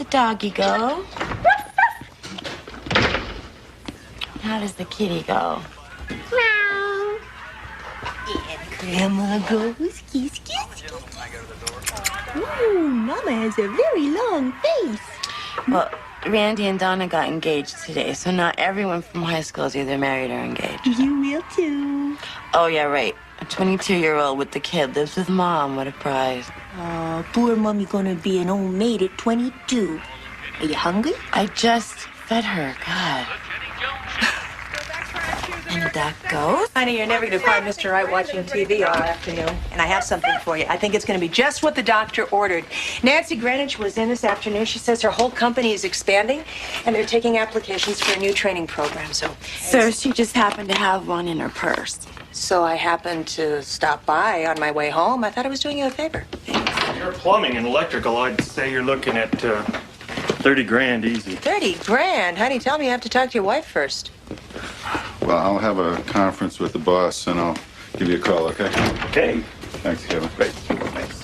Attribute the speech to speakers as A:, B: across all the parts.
A: doggy go? How does the kitty go? Meow. And Grandma goes kiss, kiss, kiss. Ooh, Mama has a very long face. Well, Randy and Donna got engaged today, so not everyone from high school is either married or engaged. You will too. Oh, yeah, right. A 22-year-old with the kid lives with Mom. What a prize. Oh, poor Mommy gonna be an old maid at 22. Are you hungry? I just fed her. God. And that goes?
B: Honey, you're never going to find Mr. Wright watching TV all afternoon. And I have something for you. I think it's going to be just what the doctor ordered. Nancy Greenwich was in this afternoon. She says her whole company is expanding, and they're taking applications for a new training program. So
A: She just happened to have one in her purse.
B: So I happened to stop by on my way home. I thought I was doing you a favor.
C: Your plumbing and electrical, I'd say you're looking at 30 grand easy.
B: 30 grand? Honey, tell me you have to talk to your wife first.
D: Well, I'll have a conference with the boss, and I'll give you a call, okay?
C: Okay.
D: Thanks, Kevin.
C: Great. Thanks.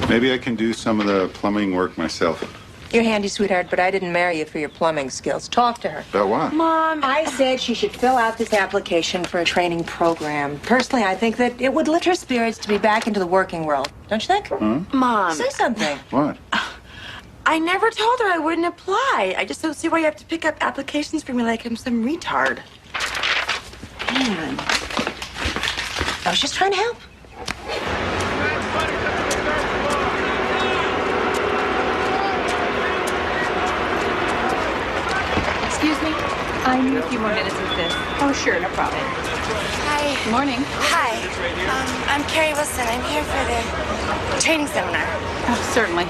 D: Maybe I can do some of the plumbing work myself.
B: You're handy, sweetheart, but I didn't marry you for your plumbing skills. Talk to her.
D: About what?
B: Mom, I said she should fill out this application for a training program. Personally, I think that it would lift her spirits to be back into the working world. Don't you think?
A: Mom.
B: Say something.
D: What?
A: I never told her I wouldn't apply. I just don't see why you have to pick up applications for me like I'm some retard. Man.
B: I was just trying to help.
E: Excuse me? I need a few more minutes with this. Oh, sure, no problem.
A: Hi.
E: Good morning.
A: Hi. I'm Carrie Wilson. I'm here for the training seminar.
E: Oh, certainly.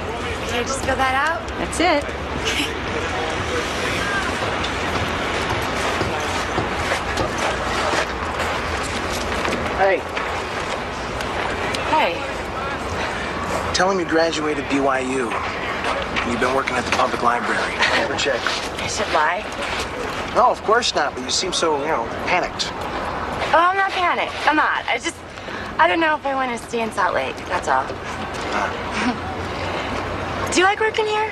A: Can I just fill that out?
E: That's it.
F: Hey,
A: Hey.
F: tell him you graduated BYU. And you've been working at the public library. Never check.
A: I should lie.
F: No, of course not, but you seem so, panicked.
A: Oh, I'm not panicked. I'm not. I don't know if I want to stay in Salt Lake. That's all. Do you like working here?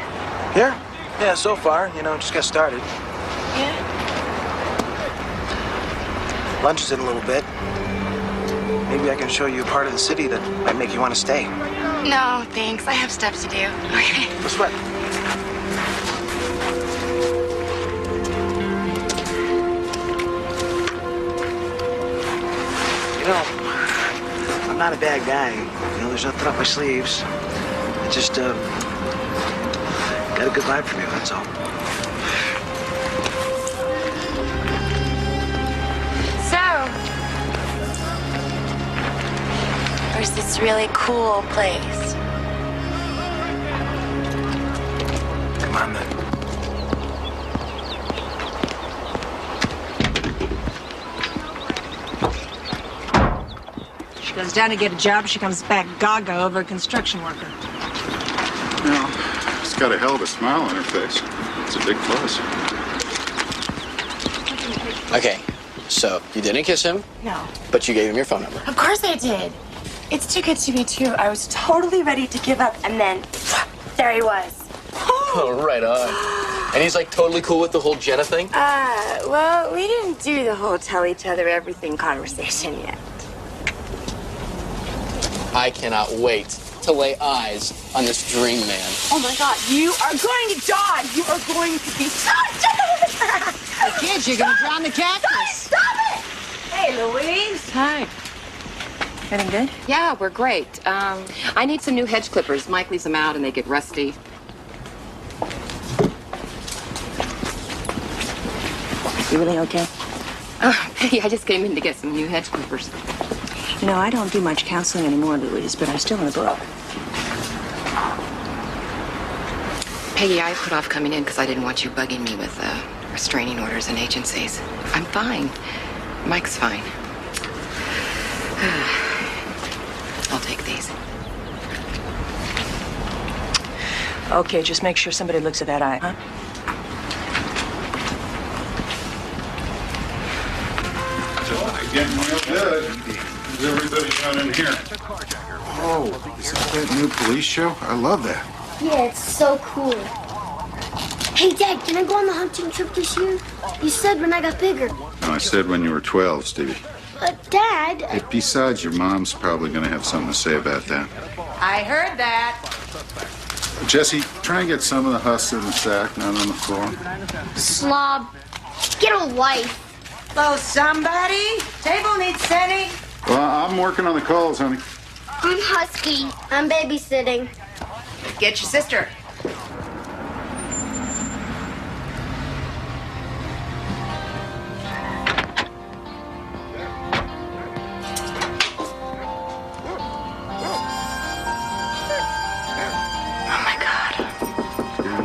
F: Here? Yeah, so far, just got started.
A: Yeah.
F: Lunch is in a little bit. Maybe I can show you a part of the city that might make you want to stay.
A: No, thanks. I have stuff to do. Okay.
F: No sweat. I'm not a bad guy. There's nothing up my sleeves. I just, got a good vibe from you, that's all.
A: So, where's this really cool place?
F: Come on, then.
B: She goes down to get a job. She comes back gaga over a construction worker.
D: She's got a hell of a smile on her face. It's a big plus.
G: Okay, so you didn't kiss him,
A: No.
G: but you gave him your phone number.
A: Of course I did. It's too good to be true. I was totally ready to give up, and then there he was.
G: Oh, right on. And he's like totally cool with the whole Jenna thing?
A: Well, we didn't do the whole tell each other everything conversation yet.
G: I cannot wait to lay eyes on this dream man.
A: Oh my God, you are going to die. You are going to be so dead.
B: Kids, you're gonna drown the cactus.
A: Stop it! Hey, Louise.
E: Hi.
B: Getting good?
E: Yeah, we're great. I need some new hedge clippers. Mike leaves them out and they get rusty.
B: You really okay?
E: Oh, Peggy, I just came in to get some new hedge clippers.
B: I don't do much counseling anymore, Louise, but I'm still in the book.
E: Peggy, I put off coming in because I didn't want you bugging me with restraining orders and agencies. I'm fine. Mike's fine. I'll take these.
B: Okay, just make sure somebody looks at that eye, huh?
D: Getting real good. How's everybody doing in here? Oh, is that new police show? I love that.
H: Yeah, it's so cool. Hey, Dad, can I go on the hunting trip this year? You said when I got bigger.
D: No, I said when you were 12, Stevie.
H: But, Dad...
D: Hey, besides, your mom's probably going to have something to say about that.
B: I heard that.
D: Jesse, try and get some of the husks in the sack, not on the floor.
H: Slob. Get a life.
B: Hello, somebody. Table needs setting.
D: Well, I'm working on the calls, honey.
H: I'm husky. I'm babysitting.
B: Get your sister.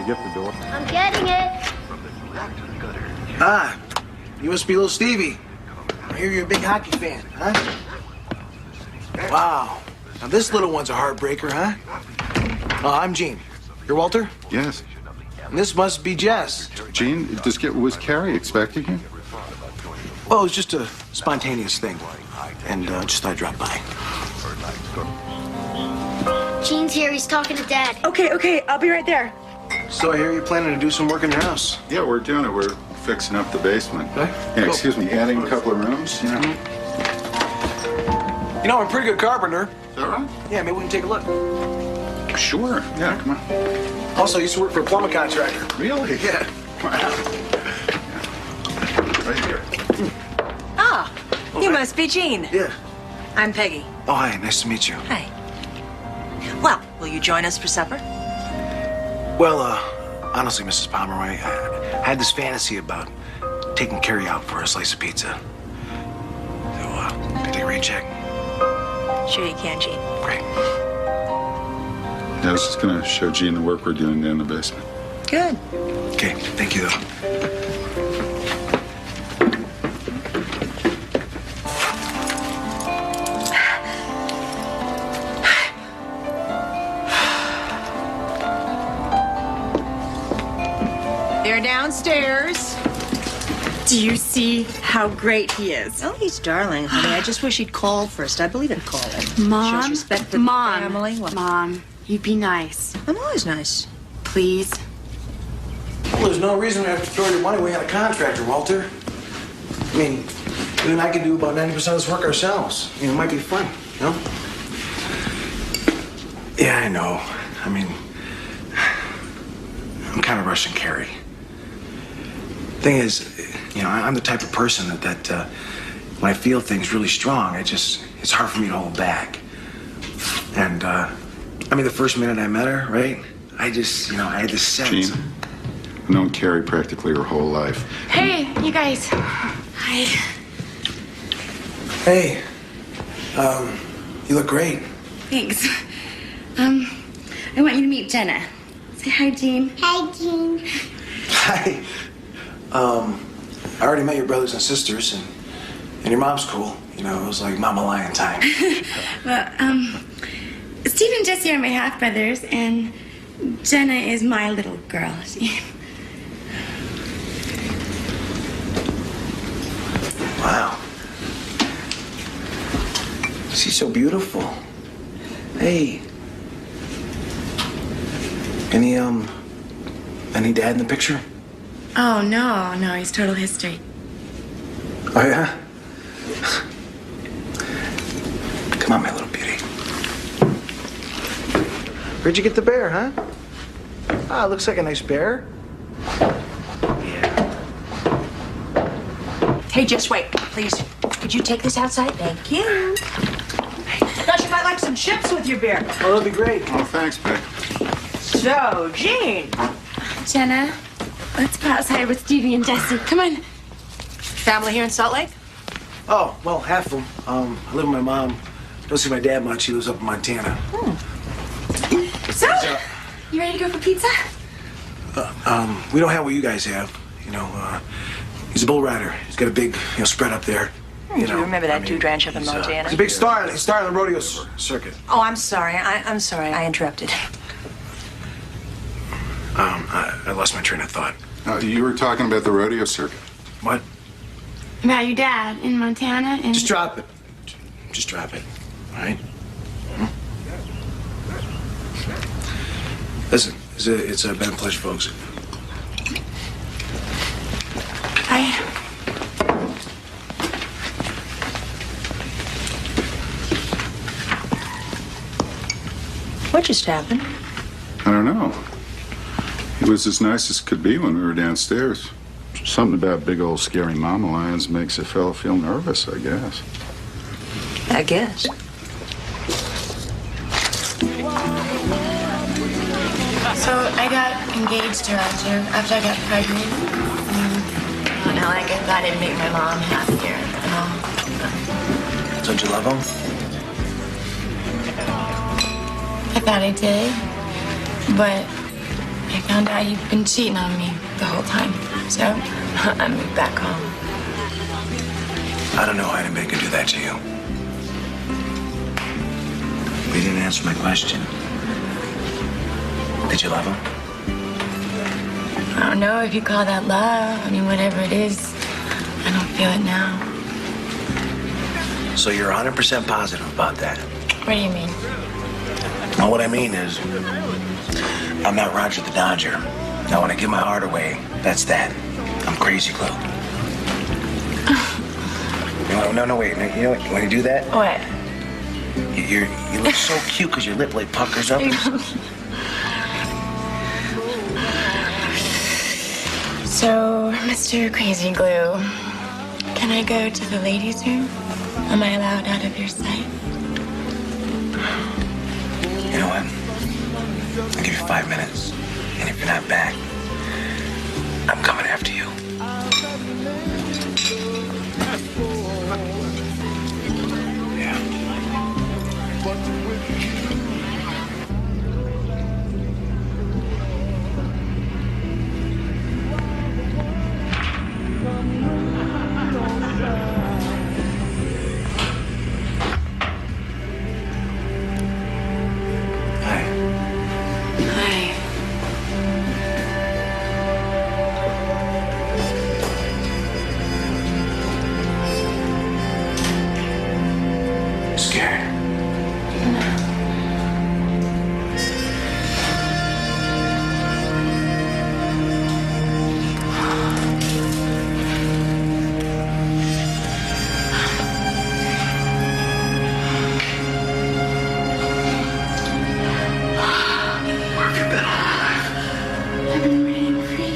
D: Get the door.
H: I'm getting it.
F: Ah, you must be little Stevie. I hear you're a big hockey fan, huh? Wow. Now this little one's a heartbreaker, huh? Oh, I'm Gene. You're Walter?
D: Yes.
F: And this must be Jess.
D: Gene, was Carrie expecting you?
F: Well, it was just a spontaneous thing. And just thought I'd drop by.
H: Gene's here. He's talking to Dad.
B: Okay, I'll be right there.
F: So I hear you're planning to do some work in your house.
D: Yeah, we're doing it. We're fixing up the basement.
F: Okay.
D: Yeah,
F: Cool.
D: excuse me, adding a couple of rooms, you know?
F: You know, I'm a pretty good carpenter.
D: Is that right?
F: Yeah, maybe we can take a look.
D: Sure. Yeah, come on.
F: Also, I used to work for a plumbing contractor.
D: Really?
F: Yeah.
D: Wow. Yeah. Right here.
B: Ah, you must be Gene.
F: Yeah.
B: I'm Peggy.
F: Oh, hi. Nice to meet you.
B: Hi. Well, will you join us for supper?
F: Well, honestly, Mrs. Pomeroy, I had this fantasy about taking Carrie out for a slice of pizza. So, can I take a rain check?
B: Sure you can, Gene.
F: Great.
D: Yeah, I was just going to show Gene the work we're doing down in the basement.
B: Good.
F: Okay, thank you, though.
B: They're downstairs.
A: Do you see how great he is?
B: Oh, he's darling, honey. I just wish he'd called first. I believe in calling.
A: Mom,
B: Shows respect for the
A: Mom,
B: family. What?
A: Mom, you be nice,
B: I'm always nice.
A: please.
F: Well, there's no reason we have to throw your money away on a contractor, Walter. I mean, you and I can do about 90% of this work ourselves. You know, it might be fun, you know? Yeah, I know. I mean, I'm kind of rushing Carrie. Thing is, you know, I'm the type of person that when I feel things really strong, it's hard for me to hold back. And, I mean, the first minute I met her, right? I had this sense.
D: Gene, I've known Carrie practically her whole life.
A: Hey, you guys. Hi.
F: Hey, you look great.
A: Thanks. I want you to meet Jenna. Say hi, Jean.
H: Hi, Gene.
F: Hi. I already met your brothers and sisters, and your mom's cool. You know, it was like Mama Lion time.
A: Well, Steve and Jesse are my half-brothers, and Jenna is my little girl.
F: Wow. She's so beautiful. Hey. Any dad in the picture?
A: Oh, no, he's total history.
F: Oh, yeah? Come on, my little beauty. Where'd you get the bear, huh? Ah, looks like a nice bear. Yeah.
B: Hey, just wait, please. Could you take this outside? Thank you. Thought you might like some chips with your beer.
F: Oh, that'd be great.
D: Oh, thanks, Beck.
B: So, Gene.
A: Jenna, let's go outside with Stevie and Jesse. Come on.
B: Family here in Salt Lake?
F: Oh, well, half of them. I live with my mom. Don't see my dad much. He lives up in Montana.
A: So, you ready to go for pizza?
F: We don't have what you guys have. You know, he's a bull rider. He's got a big, spread up there.
B: Do you remember that dude ranch up in Montana?
F: He's a big star. He's starting the rodeo circuit.
B: Oh, I'm sorry. I'm sorry. I interrupted.
F: I lost my train of thought.
D: You were talking about the rodeo circuit.
F: What?
A: About your dad in Montana and...
F: Just drop it. Just drop it, all right? Listen, it's been a pleasure, folks.
B: What just happened?
D: I don't know. He was as nice as could be when we were downstairs. Something about big old scary mama lions makes a fella feel nervous, I guess.
B: I guess.
A: So I got engaged to Roger after I got pregnant. I don't know, I guess that didn't make my mom happier at all.
F: Don't you love him?
A: I thought I did, but I found out he'd been cheating on me the whole time. So I moved back home.
F: I don't know how anybody could do that to you. But you didn't answer my question. Did you love him?
A: I don't know if you call that love. I mean, whatever it is, I don't feel it now.
F: So you're 100% positive about that?
A: What do you mean?
F: Well, what I mean is, I'm not Roger the Dodger. Now, when I give my heart away, that's that. I'm Crazy Glue. No, wait. You know what? When you do that?
A: What?
F: You look so cute because your lip like puckers up.
A: So, Mr. Crazy Glue, can I go to the ladies' room? Am I allowed out of your sight?
F: You know what? I'll give you 5 minutes. And if you're not back, I'm coming after you. Yeah. Scared? Where have you been all my life?
A: I've been waiting for you.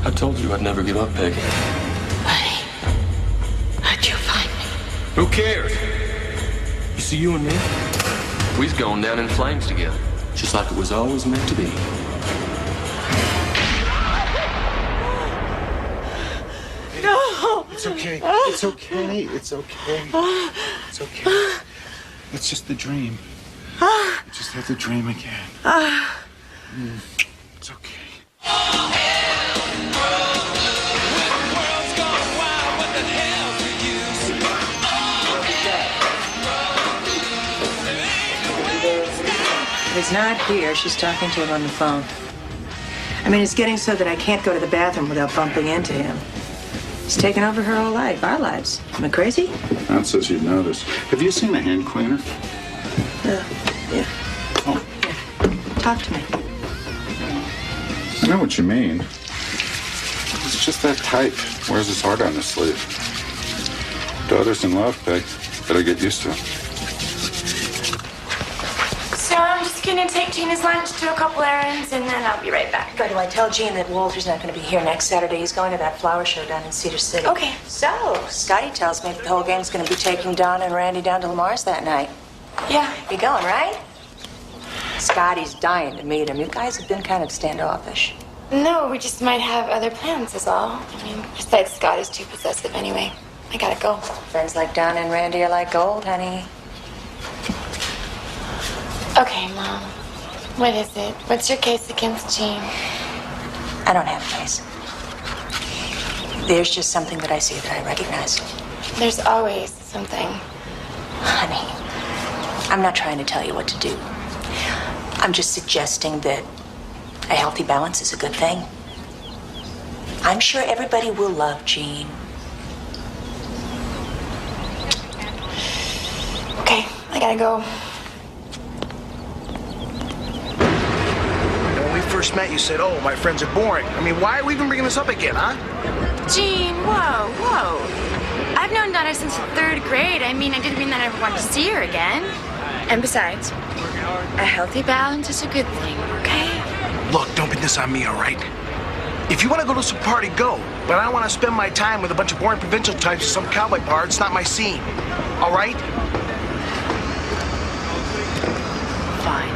I: I told you I'd never give up, Peggy.
A: Buddy, how'd you find me?
I: Who cares? You see, you and me, we's going down in flames together, just like it was always meant to be.
A: No!
D: It's okay. It's okay. It's okay. It's okay. It's just the dream. You just have to dream again. It's okay.
B: If he's not here, she's talking to him on the phone. I mean, it's getting so that I can't go to the bathroom without bumping into him. He's taken over her whole life, our lives. Am I crazy?
D: Aunt says you'd notice. Have you seen a hand cleaner?
B: Yeah.
D: Oh.
B: Here, talk to me.
D: I know what you mean. It's just that type. Wears his heart on his sleeve. Daughter's in love, Peg. Better get used to it.
A: So I'm just gonna take Gina's lunch, do a couple errands, and then I'll be right back.
B: By the way, tell Gene that Walter's not going to be here next Saturday. He's going to that flower show down in Cedar City.
A: Okay.
B: So, Scotty tells me that the whole gang's going to be taking Donna and Randy down to Lamar's that night. Yeah, you going, right? Scotty's dying to meet him. You guys have been kind of standoffish.
J: No, we just might have other plans is all. I mean, besides Scott is too possessive anyway. I gotta go.
B: Friends like Don and Randy are like gold, honey.
J: Okay, Mom. What is it? What's your case against Jean?
B: I don't have a case. There's just something that I see that I recognize.
J: There's always something.
B: Honey, I'm not trying to tell you what to do. I'm just suggesting that a healthy balance is a good thing. I'm sure everybody will love Jean.
J: Okay, I gotta go.
F: When we first met, you said, "Oh, my friends are boring." I mean, why are we even bringing this up again, huh?
J: Jean, whoa. I've known Donna since the 3rd grade. I mean, I didn't mean that I ever wanted to see her again. And besides, a healthy balance is a good thing, okay?
F: Look, don't put this on me, all right? If you want to go to some party, go. But I don't want to spend my time with a bunch of boring provincial types at some cowboy bar. It's not my scene. All right?
B: Fine.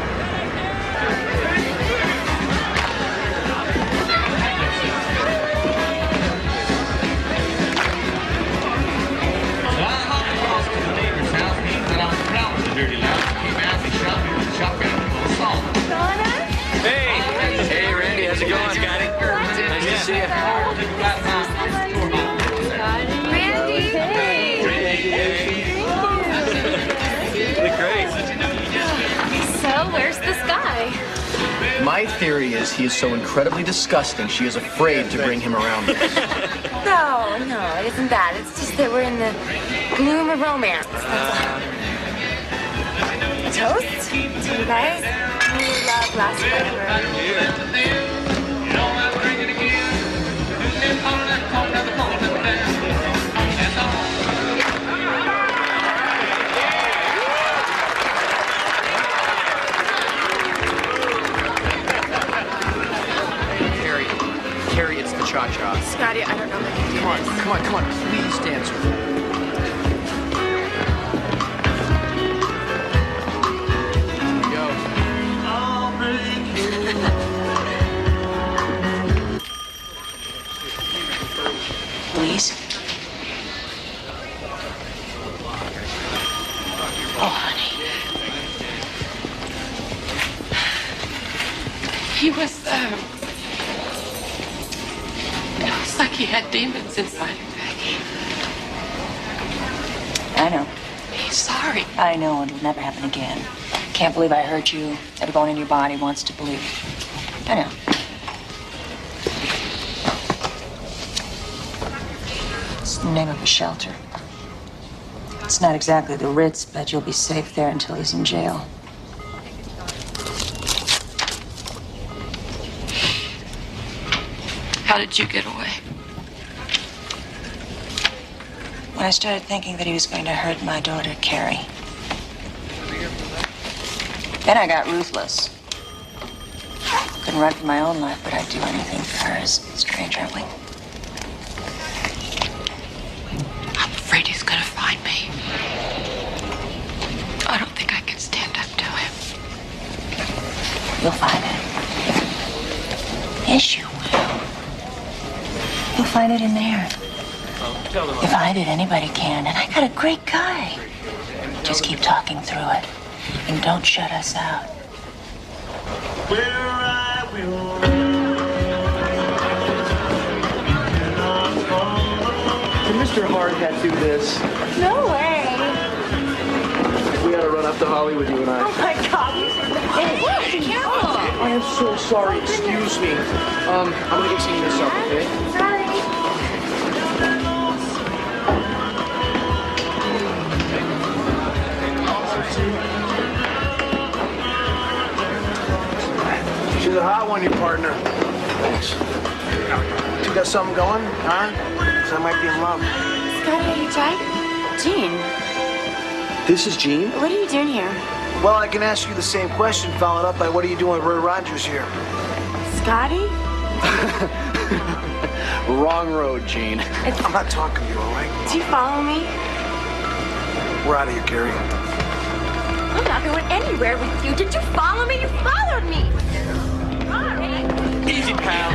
I: Hey, Randy, how's it going, Scotty? Nice to see you.
J: Randy!
I: You look great.
J: So, where's this guy?
G: My theory is he is so incredibly disgusting, she is afraid to bring him around.
J: No, it isn't that. It's just that we're in the gloom of romance. Toast to you guys. May love last forever.
G: Carrie, it's the cha-cha.
J: Scotty, I don't know if I can do this.
G: Come on, please dance with me.
B: Please? Oh, honey.
E: He was, it was like he had demons inside him, Peggy.
B: I know.
E: He's sorry.
B: I know it'll never happen again. Can't believe I hurt you. Every bone in your body wants to believe. I know. It's the name of a shelter. It's not exactly the Ritz, but you'll be safe there until he's in jail.
E: How did you get away?
B: When I started thinking that he was going to hurt my daughter, Carrie. Then I got ruthless. Couldn't run for my own life, but I'd do anything for hers. Strange, aren't we?
E: I'm afraid he's gonna find me. I don't think I can stand up to him.
B: You'll find it. Yes, you will. You'll find it in there. If I did, anybody can. And I got a great guy. Just keep talking through it. And don't shut us out.
K: Can Mr. Hardhat do this?
J: No way.
K: We gotta run up to Holly with you and I.
J: Oh my God. Hey, careful.
K: I am so sorry. Excuse me. I'm gonna get seeing this up, okay?
J: Sorry.
F: She's a hot one, your partner. Thanks. You got something going, huh? 'Cause I might be in love.
J: Scotty, are you tight? Jean,
F: This is Jean?
J: what are you doing here?
F: Well, I can ask you the same question, followed up by what are you doing with Roy Rogers here?
J: Scotty?
G: Wrong road, Gene.
F: I'm not talking to you, all right?
J: Do you follow me?
F: We're out of here, Carrie.
J: Oh, I'm not going anywhere with you. Did you follow me? You followed me.
I: Easy, pal.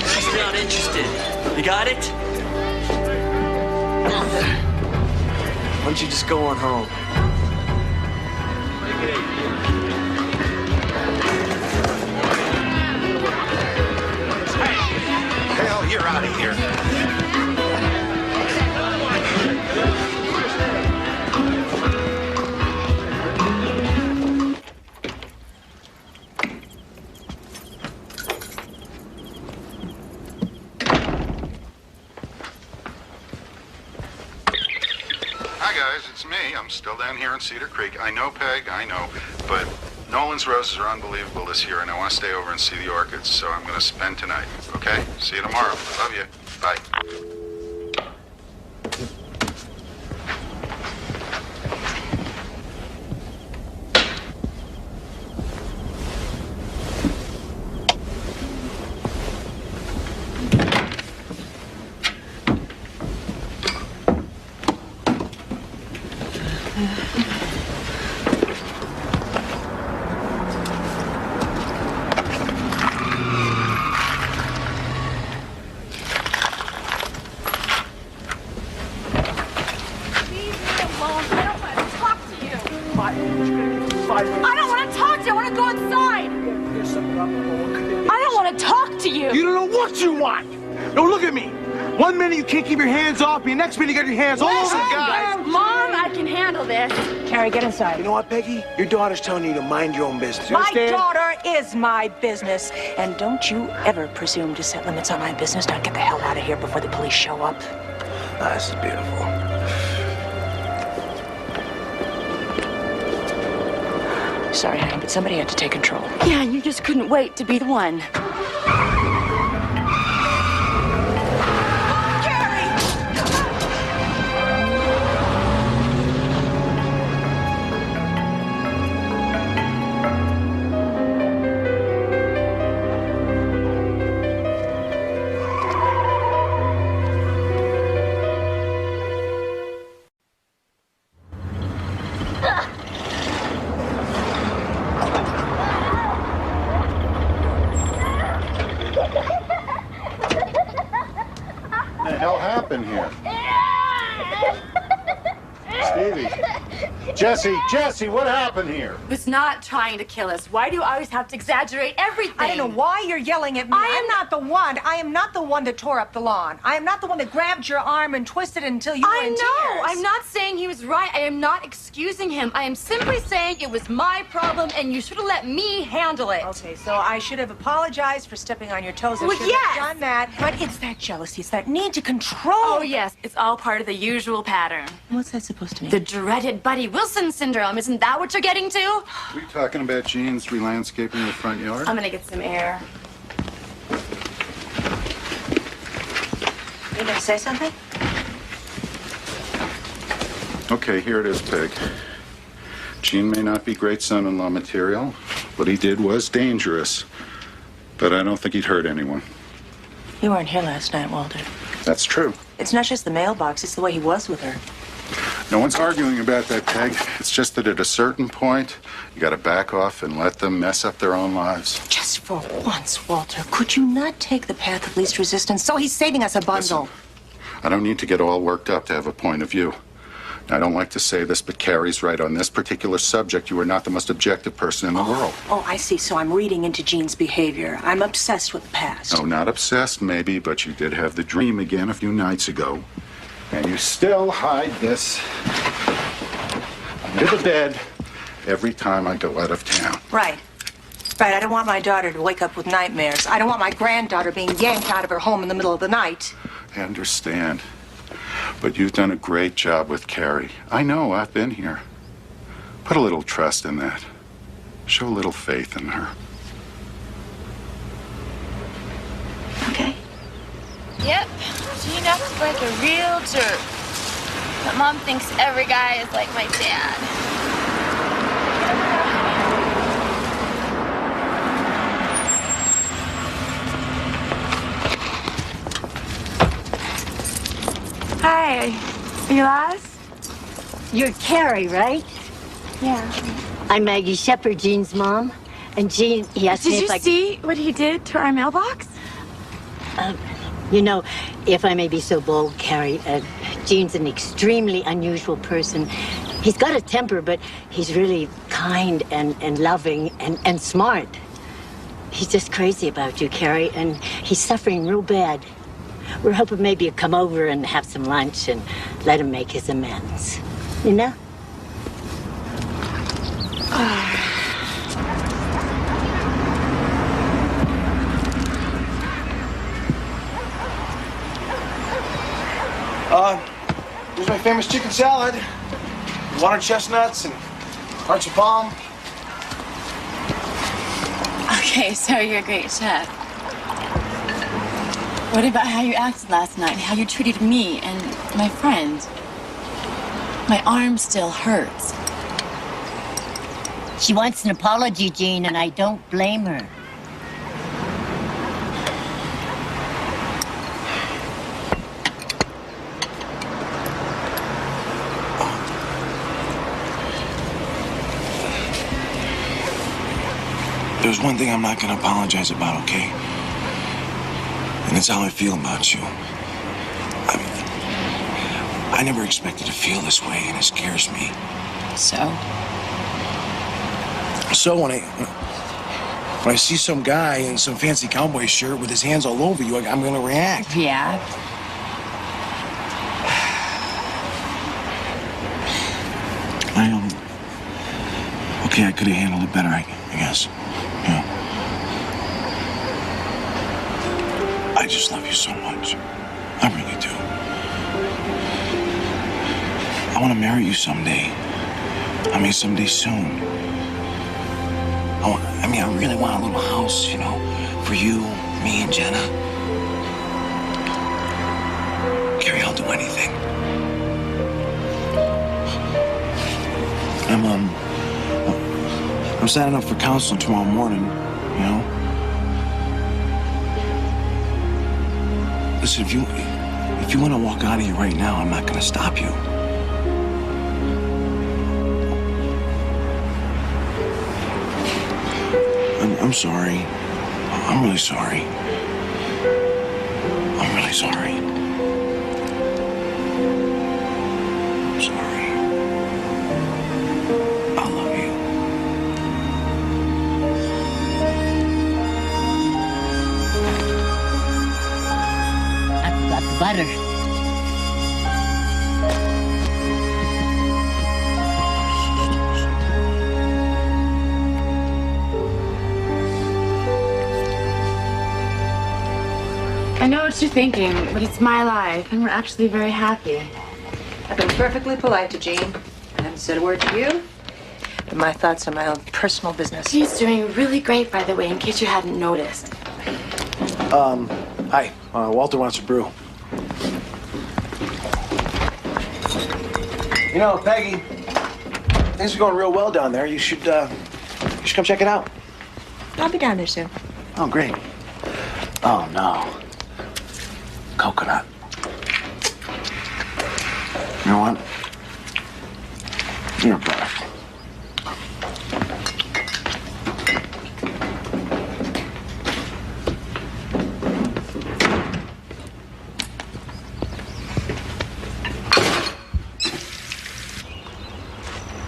I: She's not interested. You got it?
K: Why don't you just go on home?
D: Hell, you're out of here. Hi guys, it's me. I'm still down here in Cedar Creek. I know, Peg, I know, but Nolan's roses are unbelievable this year, and I want to stay over and see the orchids, so I'm going to spend tonight, okay? See you tomorrow. Love you. Bye.
J: I don't want to talk to you. I want to go inside. I don't want to talk to you.
K: You don't know what you want. No, look at me. One minute you can't keep your hands off me, next minute you got your hands all over the guys.
J: Mom, I can handle this.
B: Carrie, get inside.
K: You know what, Peggy? Your daughter's telling you to mind your own business. You
B: My
K: understand?
B: daughter is my business. And don't you ever presume to set limits on my business. Now get the hell out of here before the police show up.
K: Ah, this is beautiful.
B: Sorry, honey, but somebody had to take control.
J: Yeah, you just couldn't wait to be the one.
D: What the hell happened here? Stevie. Jesse, what happened here?
J: Was not trying to kill us. Why do you always have to exaggerate everything?
B: I don't know why you're yelling at me. I am not the one. I am not the one that tore up the lawn. I am not the one that grabbed your arm and twisted it until you were in tears.
J: I'm not saying he was right. I am not excusing him. I am simply saying it was my problem and you should have let me handle it.
B: Okay, so I should have apologized for stepping on your toes. I
J: Well,
B: should
J: yes.
B: have done that. But it's that jealousy. It's that need to control.
J: Oh, yes. It's all part of the usual pattern.
B: What's that supposed to mean?
J: The dreaded Buddy Wilson syndrome. Isn't that what you're getting to?
D: Are we talking about Jean's re-landscaping the front yard?
J: I'm gonna get some air.
B: You gonna say something?
D: Okay, here it is, Peg. Gene may not be great son-in-law material. What he did was dangerous. But I don't think he'd hurt anyone.
B: You weren't here last night, Walter.
D: That's true.
B: It's not just the mailbox, it's the way he was with her.
D: No one's arguing about that, Peg. It's just that at a certain point, you gotta back off and let them mess up their own lives.
B: Just for once, Walter, could you not take the path of least resistance? So he's saving us a bundle.
D: Listen, I don't need to get all worked up to have a point of view. I don't like to say this, but Carrie's right. On this particular subject, you are not the most objective person in the world.
B: Oh, I see. So I'm reading into Jean's behavior. I'm obsessed with the past.
D: No, not obsessed, maybe, but you did have the dream again a few nights ago. And you still hide this under the bed every time I go out of town.
B: Right. Right. I don't want my daughter to wake up with nightmares. I don't want my granddaughter being yanked out of her home in the middle of the night.
D: I understand. But you've done a great job with Carrie. I know, I've been here. Put a little trust in that. Show a little faith in her.
B: Okay.
J: Yep. Gene acts like a real jerk. But Mom thinks every guy is like my dad. Hi. Elias?
A: You're Carrie, right?
J: Yeah.
A: I'm Maggie Shepard, Jean's mom. And Jean, he asked me
J: Did
A: if
J: you
A: I
J: see what he did to our mailbox?
A: You know, if I may be so bold, Carrie, Gene's an extremely unusual person. He's got a temper, but he's really kind and loving and smart. He's just crazy about you, Carrie, and he's suffering real bad. We're hoping maybe you'll come over and have some lunch and let him make his amends. You know?
F: Here's my famous chicken salad. Water chestnuts and hearts of palm.
J: Okay, so you're a great chef. What about how you acted last night? How you treated me and my friend? My arm still hurts.
A: She wants an apology, Jean, and I don't blame her.
F: There's one thing I'm not gonna apologize about, okay? And it's how I feel about you. I never expected to feel this way, and it scares me. So when I see some guy in some fancy cowboy shirt with his hands all over you, I'm gonna react.
J: React?
F: Okay, I could have handled it better, I guess. Yeah. I just love you so much. I really do. I want to marry you someday. I mean, someday soon. I really want a little house, you know, for you, me, and Jenna. Carrie, I'll do anything. I'm signing up for counseling tomorrow morning, you know? Listen, if you want to walk out of here right now, I'm not going to stop you. I'm sorry. I'm really sorry. I'm really sorry. I'm sorry. I love you.
A: I forgot the butter.
J: I know what you're thinking, but it's my life, and we're actually very happy.
B: I've been perfectly polite to Jean. I haven't said a word to you. But my thoughts on my own personal business.
J: He's doing really great, by the way, in case you hadn't noticed.
F: Hi. Walter wants a brew. You know, Peggy, things are going real well down there. You should come check it out.
B: I'll be down there soon.
F: Oh, great. Oh, no. Coconut. You know what? You're a best.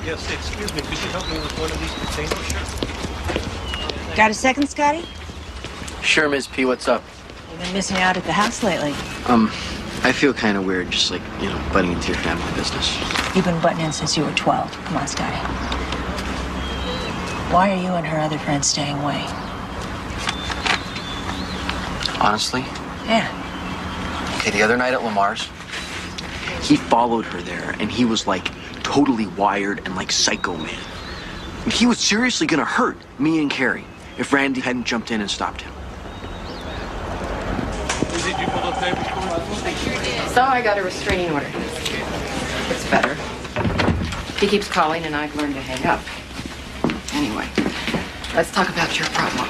L: Yes, excuse me. Could you help me with one of these containers, sure?
B: Got a second, Scotty?
G: Sure, Ms. P, what's up?
B: You've been missing out at the house lately.
G: I feel kind of weird, just like, you know, butting into your family business.
B: You've been butting in since you were 12. Come on, Scotty. Why are you and her other friends staying away?
G: Honestly?
B: Yeah.
G: Okay, the other night at Lamar's, he followed her there, and he was, like, totally wired and, like, psycho man. And he was seriously gonna hurt me and Carrie if Randy hadn't jumped in and stopped him.
E: So I got a restraining order. It's better. He keeps calling, and I've learned to hang up. Anyway, let's talk about your problem.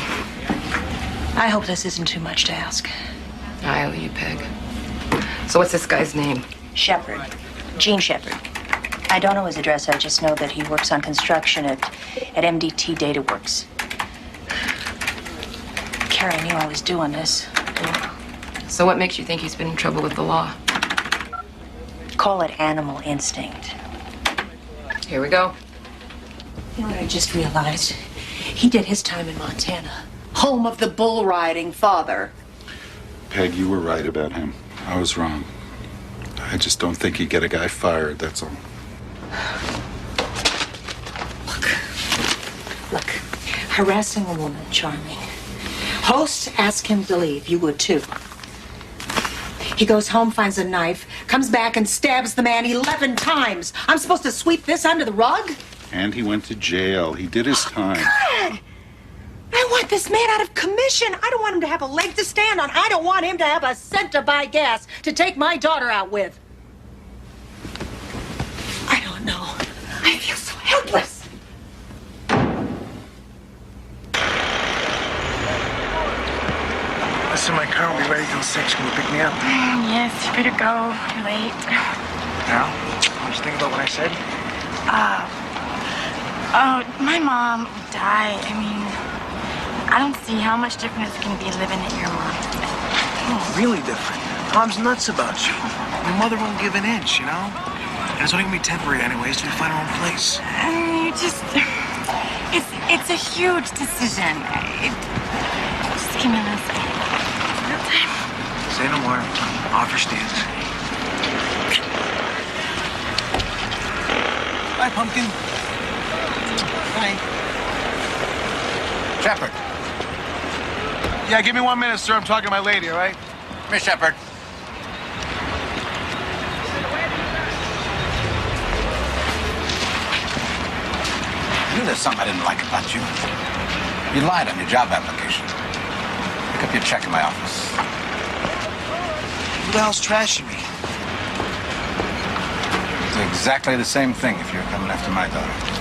B: I hope this isn't too much to ask.
E: I owe you, Peg. So what's this guy's name?
B: Shepard. Gene Shepard. I don't know his address. I just know that he works on construction at MDT Data Works. Carrie knew I was doing this.
E: So what makes you think he's been in trouble with the law?
B: Call it animal instinct.
E: Here we go.
B: You know what I just realized? He did his time in Montana, home of the bull riding father.
D: Peg, you were right about him. I was wrong. I just don't think he'd get a guy fired, that's all.
B: Look, harassing a woman, charming. Hosts ask him to leave. You would too. He goes home, finds a knife, comes back and stabs the man 11 times. I'm supposed to sweep this under the rug?
D: And he went to jail. He did his time.
B: God! I want this man out of commission. I don't want him to have a leg to stand on. I don't want him to have a cent to buy gas to take my daughter out with. I don't know. I feel so helpless.
F: Listen, my car will be ready till 6. Can you pick me up?
J: Yes, you better go. You're late.
F: Now? What did you think about what I said?
J: Oh, my mom would die. I mean, I don't see how much different it's going to be living at your mom.
F: Oh, really different. Mom's nuts about you. Your mother won't give an inch, you know? And it's only gonna be temporary anyways till we find our own place.
J: You just... It's a huge decision. Just give me a little time.
F: Say no more. Off your stance. Bye, Pumpkin. Bye.
K: Shepard. Yeah, give me 1 minute, sir. I'm talking to my lady, all right?
M: Miss Shepard. I knew there's something I didn't like about you. You lied on your job application. Pick up your check in my office.
F: Who the hell's trashing me?
M: It's exactly the same thing if you're coming after my daughter.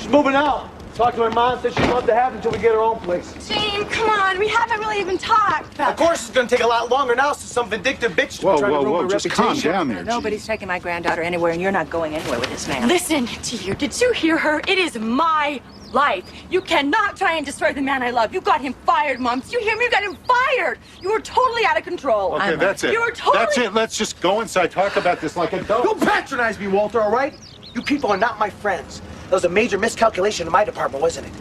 K: Moving out. Talked to her mom, said she'd love to have it until we get our own place.
J: Gene, come on. We haven't really even talked.
K: Of course it's gonna take a lot longer now since some vindictive bitch
D: Whoa,
K: trying
D: whoa,
K: to ruin
D: whoa,
K: my
D: just
K: reputation.
D: calm down there,
B: Nobody's taking my granddaughter anywhere, and you're not going anywhere with this man.
J: Listen to you. Did you hear her? It is my life. You cannot try and destroy the man I love. You got him fired, Mom. Do you hear me? You got him fired. You were totally out of control.
D: Okay, that's it.
J: You were totally...
D: That's it. Let's just go inside, talk about this like adults.
K: Don't patronize me, Walter, all right? You people are not my friends. That was a major miscalculation in my department, wasn't it?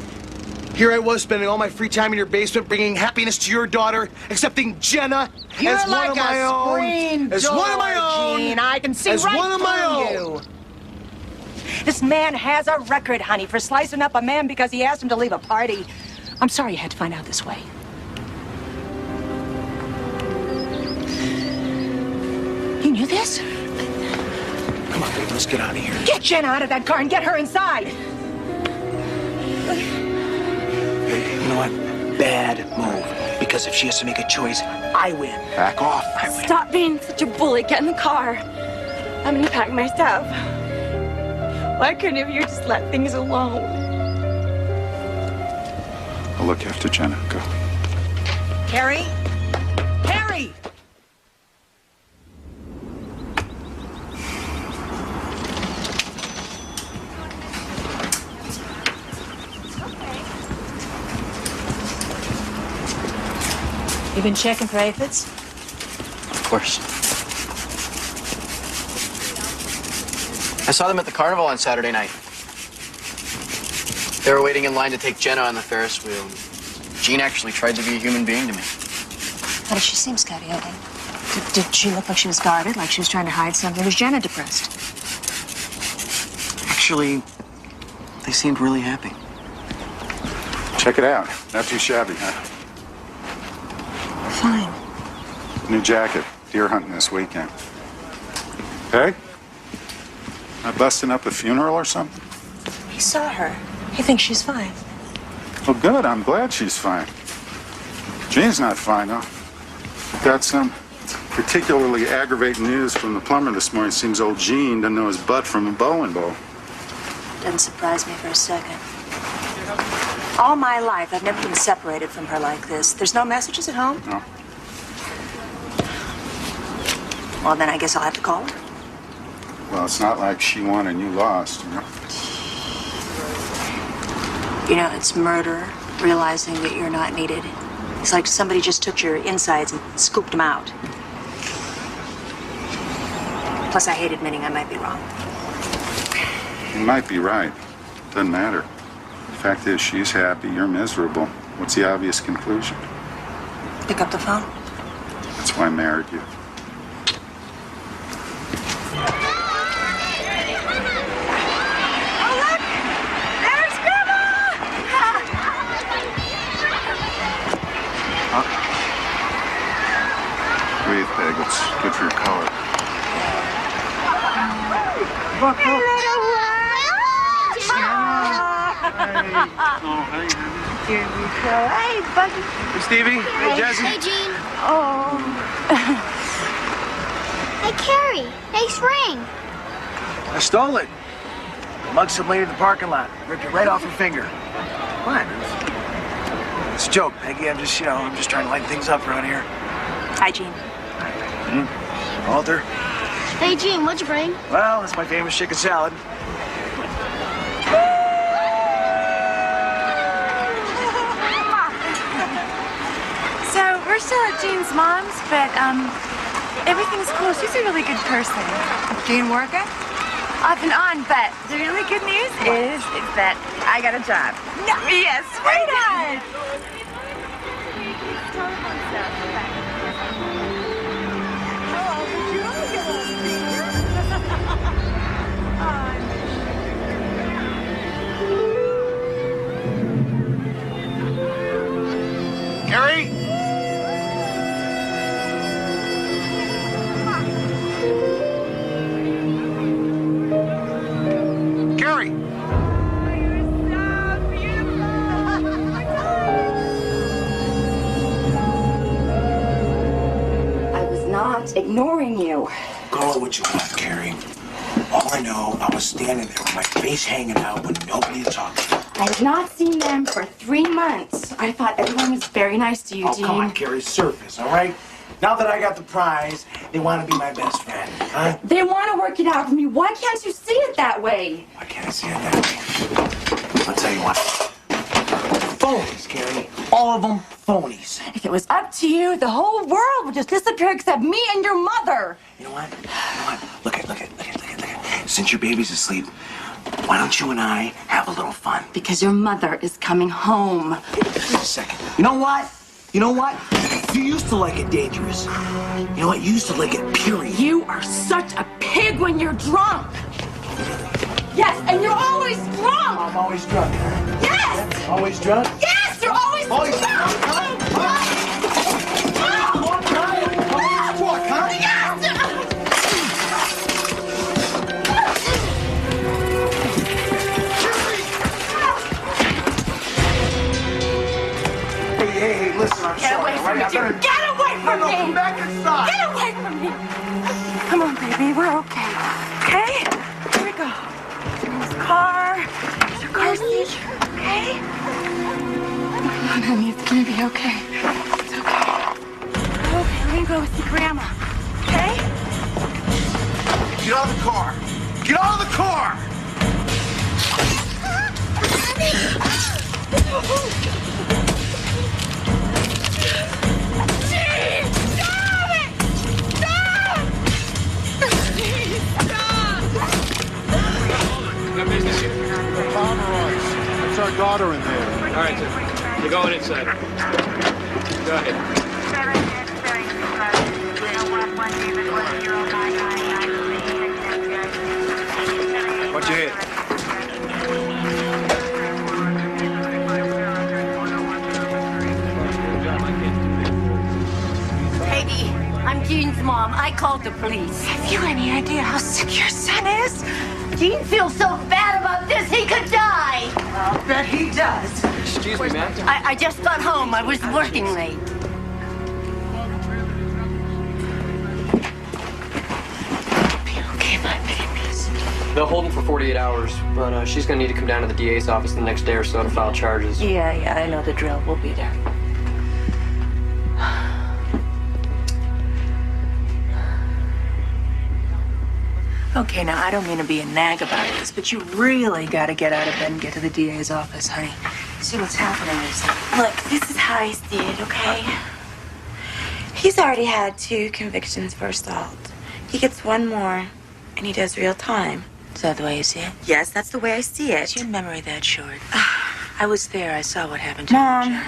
K: Here I was spending all my free time in your basement, bringing happiness to your daughter, accepting Jenna as one of my own. As one of my own.
B: Gene. I can see
K: as
B: right
K: one of my
B: through
K: own.
B: you. This man has a record, honey, for slicing up a man because he asked him to leave a party. I'm sorry you had to find out this way. You knew this?
F: Come on, baby, let's get out of here.
B: Get Jenna out of that car and get her inside.
F: Hey, you know what? Bad move. Because if she has to make a choice, I win.
D: Back off.
F: I win.
J: Stop being such a bully. Get in the car. I'm gonna pack my stuff. Why couldn't you just let things alone?
D: I'll look after Jenna. Go.
B: Carrie? Carrie! You been checking for aphids?
G: Of course. I saw them at the carnival on Saturday night. They were waiting in line to take Jenna on the Ferris wheel. Jean actually tried to be a human being to me.
B: How did she seem, Scotty? Did she look like she was guarded, like she was trying to hide something? Was Jenna depressed?
G: Actually, they seemed really happy.
D: Check it out. Not too shabby, huh?
B: Fine.
D: New jacket. Deer hunting this weekend. Hey? Not busting up a funeral or something?
B: He saw her. He thinks she's fine.
D: Well, good. I'm glad she's fine. Gene's not fine, though. Got some particularly aggravating news from the plumber this morning. Seems old Gene doesn't know his butt from a bowling ball.
B: Doesn't surprise me for a second. All my life, I've never been separated from her like this. There's no messages at home?
D: No.
B: Well, then I guess I'll have to call her.
D: Well, it's not like she won and you lost, you know?
B: You know, it's murder, realizing that you're not needed. It's like somebody just took your insides and scooped them out. Plus, I hate admitting I might be wrong.
D: You might be right. Doesn't matter. The fact is, she's happy, you're miserable. What's the obvious conclusion?
B: Pick up the phone.
D: That's why I married you. Breathe, Peg. It's good for your color.
A: Hey, Buggy.
K: Hey, Stevie. Hey, Jesse.
H: Hey, Gene.
A: Oh.
H: Hey, Carrie. Nice ring.
K: I stole it. Mugged some lady in the parking lot. Ripped it right off her finger. What? It's a joke, Peggy. I'm just trying to lighten things up around here.
B: Hi, Gene.
K: Walter.
H: Hey, Gene, what'd you bring?
K: Well, that's my famous chicken salad.
J: So we're still at Jean's mom's, but everything's cool. She's a really good person.
B: Gene working?
J: Off and on, but the really good news is that I got a job. No, yes, right on.
K: Carrie? Carrie!
E: I was not ignoring you.
F: Call it what you want, Carrie. All I know, I was standing there with my face hanging out with nobody to talk to.
E: I had not seen them for 3 months. I thought everyone was very nice to you,
F: Oh,
E: Dean.
F: come on, Carrie, surface, all right? Now that I got the prize, they want to be my best friend, huh?
E: They want to work it out for me. Why can't you see it that way?
F: Why can't I see it that way? I'll tell you what. Phonies, Carrie. All of them phonies.
E: If it was up to you, the whole world would just disappear except me and your mother.
F: You know what? Look at. Since your baby's asleep, why don't you and I have a little fun?
E: Because your mother is coming home.
F: Wait a second. You know what? You used to like it dangerous. You know what? You used to like it period.
E: You are such a pig when you're drunk. Yes, and you're always drunk.
F: I'm always drunk, huh?
E: Yes!
F: Always drunk?
E: Yes, you're always drunk.
F: Hey, listen, I'm
E: Get
F: sorry.
E: away from me,
F: right?
E: dear. Get away from me.
F: Come back inside.
E: Get away from me. Come on, baby. We're okay. Okay? Here we go. There's the car. There's your car seat. Okay? Come on, honey. It's gonna be okay. It's okay. Okay, we're gonna go see Grandma. Okay?
K: Get out of the car! Get out of the car!
L: Got business here.
N: That's our daughter in there.
L: All right, sir. You're going inside. Go ahead.
K: What'd you hit?
A: Peggy, I'm Jean's mom. I called the police.
B: Have you any idea how sick your son is?
A: Gene feels so bad about this, he could die.
B: I'll bet he does.
L: Excuse me, ma'am.
A: I just got home. I was working late.
I: They'll hold him for 48 hours, but she's gonna need to come down to the DA's office the next day or so to file charges.
B: Yeah, I know the drill. We'll be there. Okay, now I don't mean to be a nag about this, but you really gotta get out of bed and get to the DA's office, honey. See what's happening or something.
J: Look, this is how I see it, okay? He's already had 2 convictions for assault. He gets 1 more, and he does real time.
B: Is that the way you see it?
J: Yes, that's the way I see it.
B: Is your memory that short? I was there. I saw what happened to you,
J: Mom,
B: Jenna.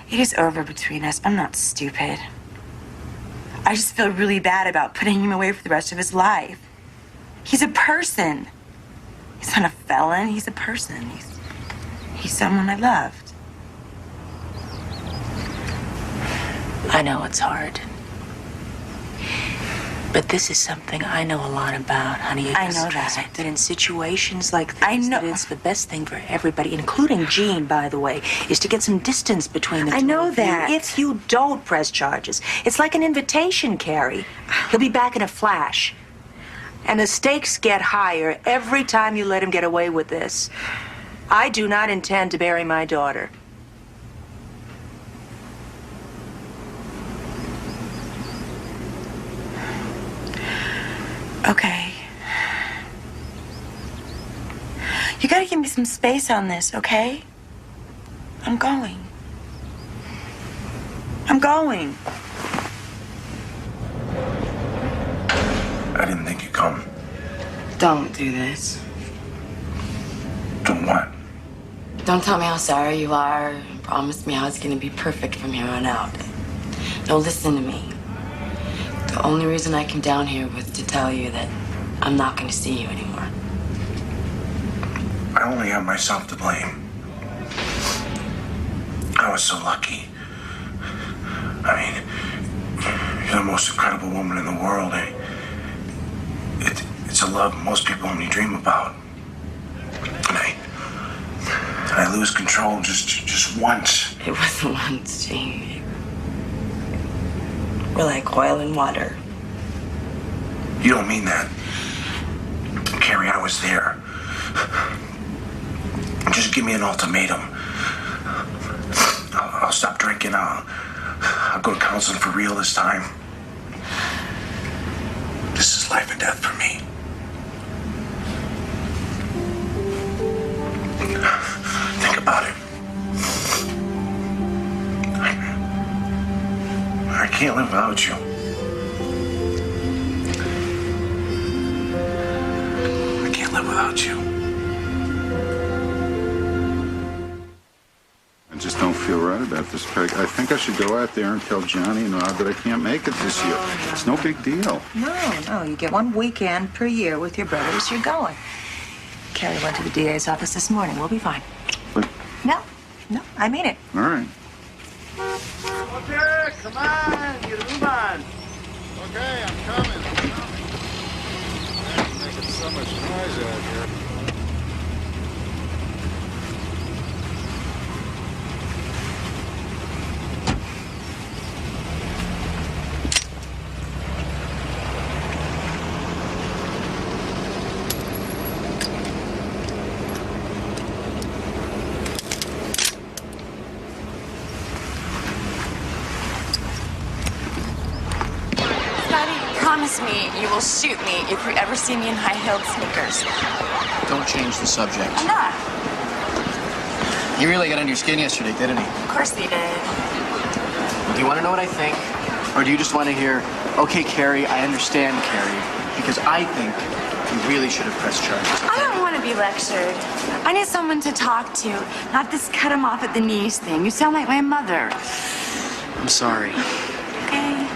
J: it is over between us. I'm not stupid. I just feel really bad about putting him away for the rest of his life. He's a person. He's not a felon. He's a person. He's someone I loved.
B: I know it's hard. But this is something I know a lot about, honey.
J: I know that.
B: That in situations like this, that it's the best thing for everybody, including Jean, by the way, is to get some distance between the two.
J: I know
B: of
J: that.
B: you. If you don't press charges, it's like an invitation, Carrie. He'll be back in a flash. And the stakes get higher every time you let him get away with this. I do not intend to bury my daughter.
J: Okay. You gotta give me some space on this, okay? I'm going. I'm going.
F: I didn't think you'd come.
J: Don't do this.
F: Do what?
J: Don't tell me how sorry you are. Promise me how it's gonna be perfect from here on out. No, listen to me. The only reason I came down here was to tell you that I'm not gonna see you anymore.
F: I only have myself to blame. I was so lucky. I mean, you're the most incredible woman in the world. It's a love most people only dream about. And I lose control just once.
J: It wasn't once, Jamie. We're like oil and water.
F: You don't mean that. Carrie, I was there. Just give me an ultimatum. I'll stop drinking. I'll go to counseling for real this time. This is life and death for me. Think about it. I can't live without you. I can't live without you.
N: I just don't feel right about this, Peg. I think I should go out there and tell Johnny and Rob that I can't make it this year. It's no big deal.
B: No, you get 1 weekend per year with your brothers. You're going. Carrie went to the DA's office this morning. We'll be fine.
N: But,
B: No, I mean it.
N: all right.
K: Okay, come on, get a move on.
N: Okay, I'm coming. I'm making so much noise out here.
J: Promise me you will shoot me if you ever see me in high-heeled sneakers.
G: Don't change the subject.
J: I'm not.
G: He really got under your skin yesterday, didn't he?
J: Of course he did.
G: Do you want to know what I think? Or do you just want to hear, okay, Carrie, I understand, Carrie, because I think you really should have pressed charges.
J: I don't want to be lectured. I need someone to talk to, not this cut him off at the knees thing. You sound like my mother.
G: I'm sorry.
J: Okay.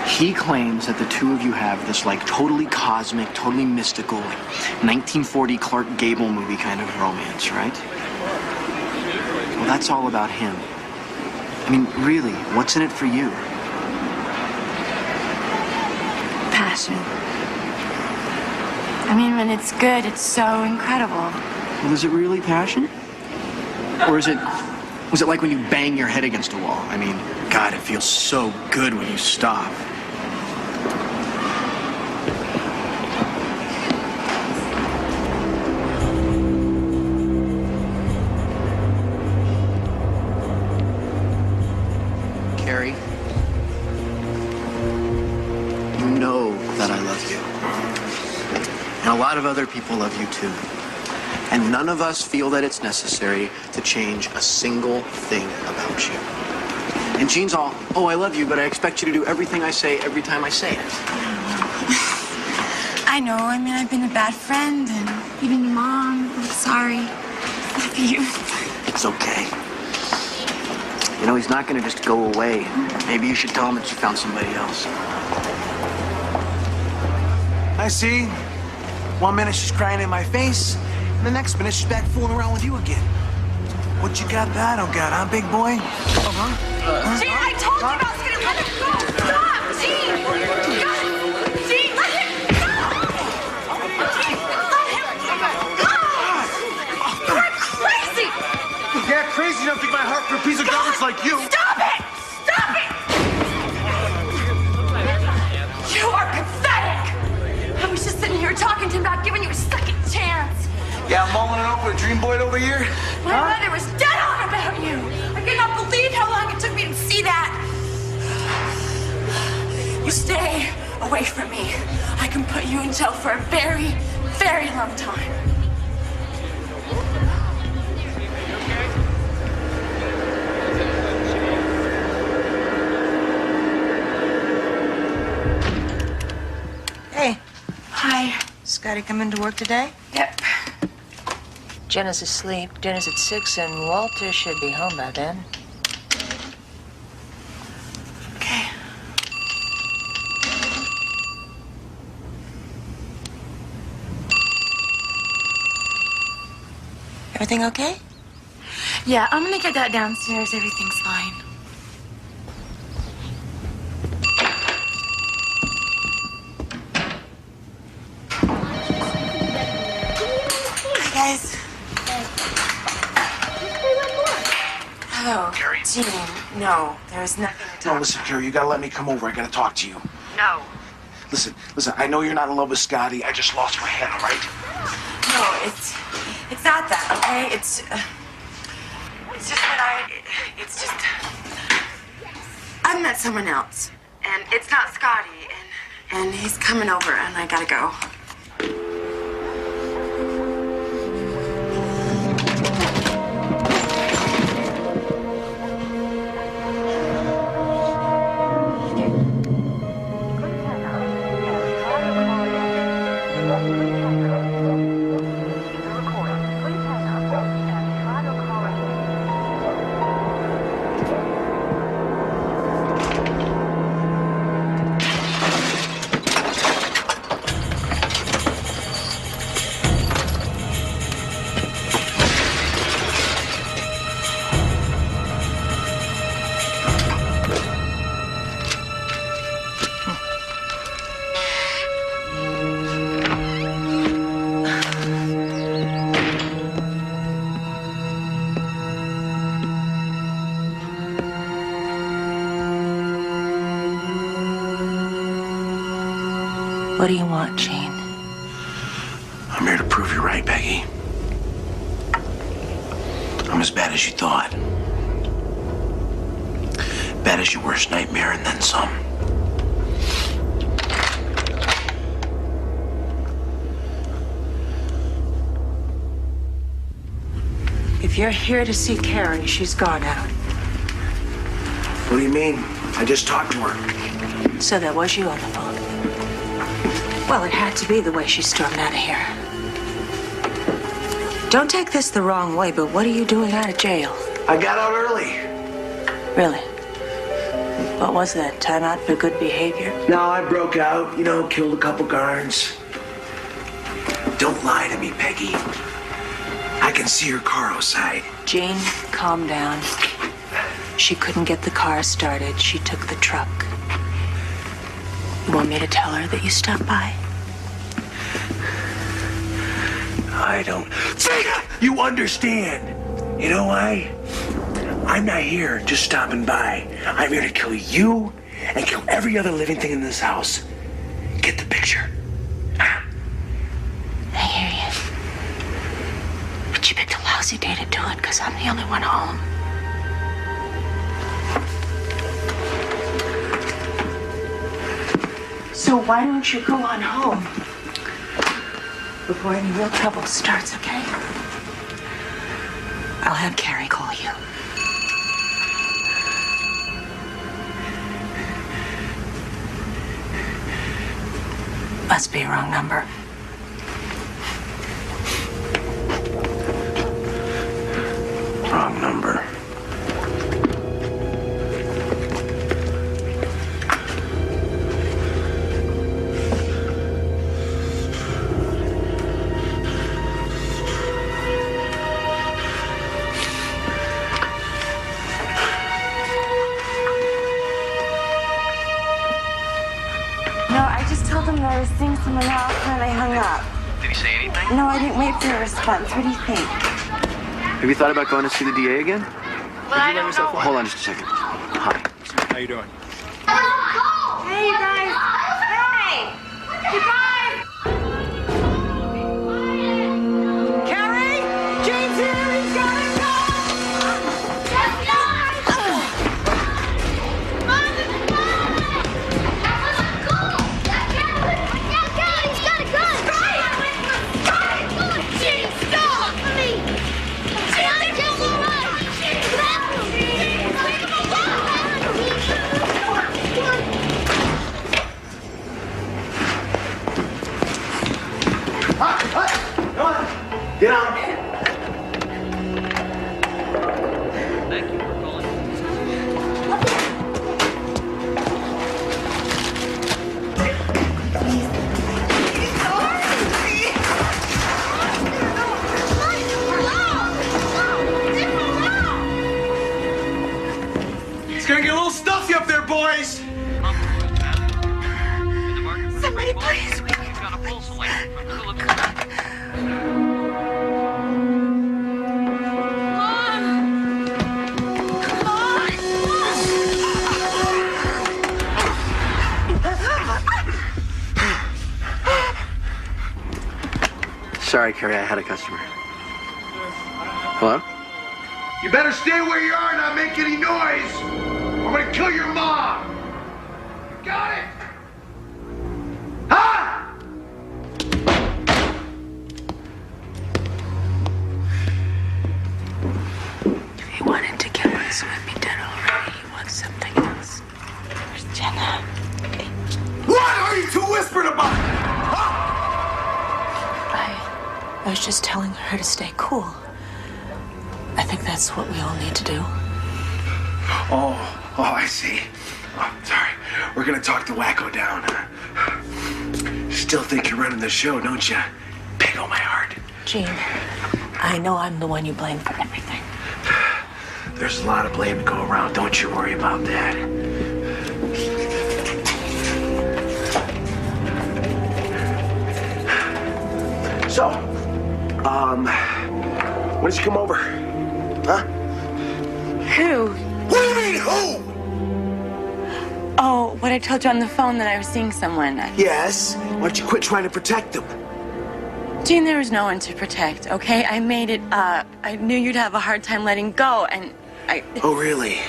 G: He claims that the two of you have this, like, totally cosmic, totally mystical, like, 1940 Clark Gable movie kind of romance, right? Well, that's all about him. I mean, really, what's in it for you?
J: Passion. I mean, when it's good, it's so incredible.
G: Well, is it really passion? Or was it like when you bang your head against a wall? I mean, God, it feels so good when you stop. lot of other people love you too. And none of us feel that it's necessary to change a single thing about you. And Jean's all, oh, I love you, but I expect you to do everything I say every time I say it.
J: I know. I mean, I've been a bad friend, and even your mom. I'm sorry. Love you.
G: It's okay. You know, he's not going to just go away. Maybe you should tell him that you found somebody else.
K: I see. 1 minute she's crying in my face, and the next minute she's back fooling around with you again. What you got that I don't got, huh, big boy?
E: Gene, I told you I was gonna let him go. Stop, Gene. Gene, let him go. Gene, let him go. You're crazy.
K: Yeah, crazy enough to get my heart for a piece of garbage like you.
E: Stop it. Stop it. You are pathetic. I was just sitting here talking to him about giving you a second chance.
K: Yeah, I'm mulling it over a dream boy over here.
E: My mother was dead on about you. I cannot believe how long it took me to see that. You stay away from me. I can put you in jail for a very, very long time.
B: Hey.
J: Hi.
B: Scotty coming to work today?
J: Yep.
B: Jenna's asleep. Dinner's at 6, and Walter should be home by then.
J: Okay.
B: Everything okay?
J: Yeah, I'm gonna get that downstairs. Everything's fine. Hi, guys. Hello.
K: Carrie.
J: Gene, no, there's nothing to talk
K: No, listen, Carrie, you gotta let me come over. I gotta talk to you.
J: No.
K: Listen, I know you're not in love with Scotty. I just lost my head, all right?
J: No, it's not that, okay? It's just that it's just, I've met someone else, and it's not Scotty, and he's coming over, and I gotta go.
B: What do you want, Gene?
K: I'm here to prove you're right, Peggy. I'm as bad as you thought. Bad as your worst nightmare and then some.
B: If you're here to see Carrie, she's gone out.
K: What do you mean? I just talked to her.
B: So that was you on the phone. Well, it had to be the way she stormed out of here. Don't take this the wrong way, but what are you doing out of jail?
K: I got out early.
B: Really? What was that? Time out for good behavior?
K: No, I broke out, killed a couple guards. Don't lie to me, Peggy. I can see your car outside.
B: Jean, calm down. She couldn't get the car started. She took the truck. You want me to tell her that you stopped by?
K: I don't think you understand. You know why? I'm not here just stopping by. I'm here to kill you and kill every other living thing in this house. Get the picture.
B: I hear you. But you picked a lousy day to do it because I'm the only one home. So why don't you go on home?
J: before any real trouble starts, okay? I'll have Carrie call you. Must be a wrong number.
F: Wrong number.
J: No, I just told him that I was seeing someone else and I hung up.
G: Did he say anything?
J: No, I didn't wait for a response. What do you think?
G: Have you thought about going to see the DA again?
J: Well, I don't know.
G: Hold on just a second. Hi.
L: How you doing?
E: Hey, you guys. Hey. You guys.
B: Carrie? Jane's here. He's gotta go.
F: Get out.
G: Thank you for calling.
K: It's gonna get a little stuffy up there, boys.
J: Somebody please.
G: Got a full selection from Philip. Sorry, Carrie, I had a customer. Hello?
K: You better stay where you are and not make any noise. I'm gonna kill your mom. Got it? Huh?
J: If he wanted to kill us, we'd be dead already. He wants something else. Where's Jenna?
K: What are you two whispering about? Huh?
J: I was just telling her to stay cool. I think that's what we all need to do.
F: Oh, I see. Oh, sorry. We're gonna talk the wacko down. Still think you're running the show, don't you? Pig on my heart.
J: Gene, I know I'm the one you blame for everything.
F: There's a lot of blame to go around. Don't you worry about that. So, when did you come over? Huh?
J: Who?
F: What do you mean, who?
J: Oh, what I told you on the phone that I was seeing someone.
F: Yes. Why don't you quit trying to protect them?
J: Gene, there was no one to protect, okay? I made it up. I knew you'd have a hard time letting go, and I...
F: Oh, really?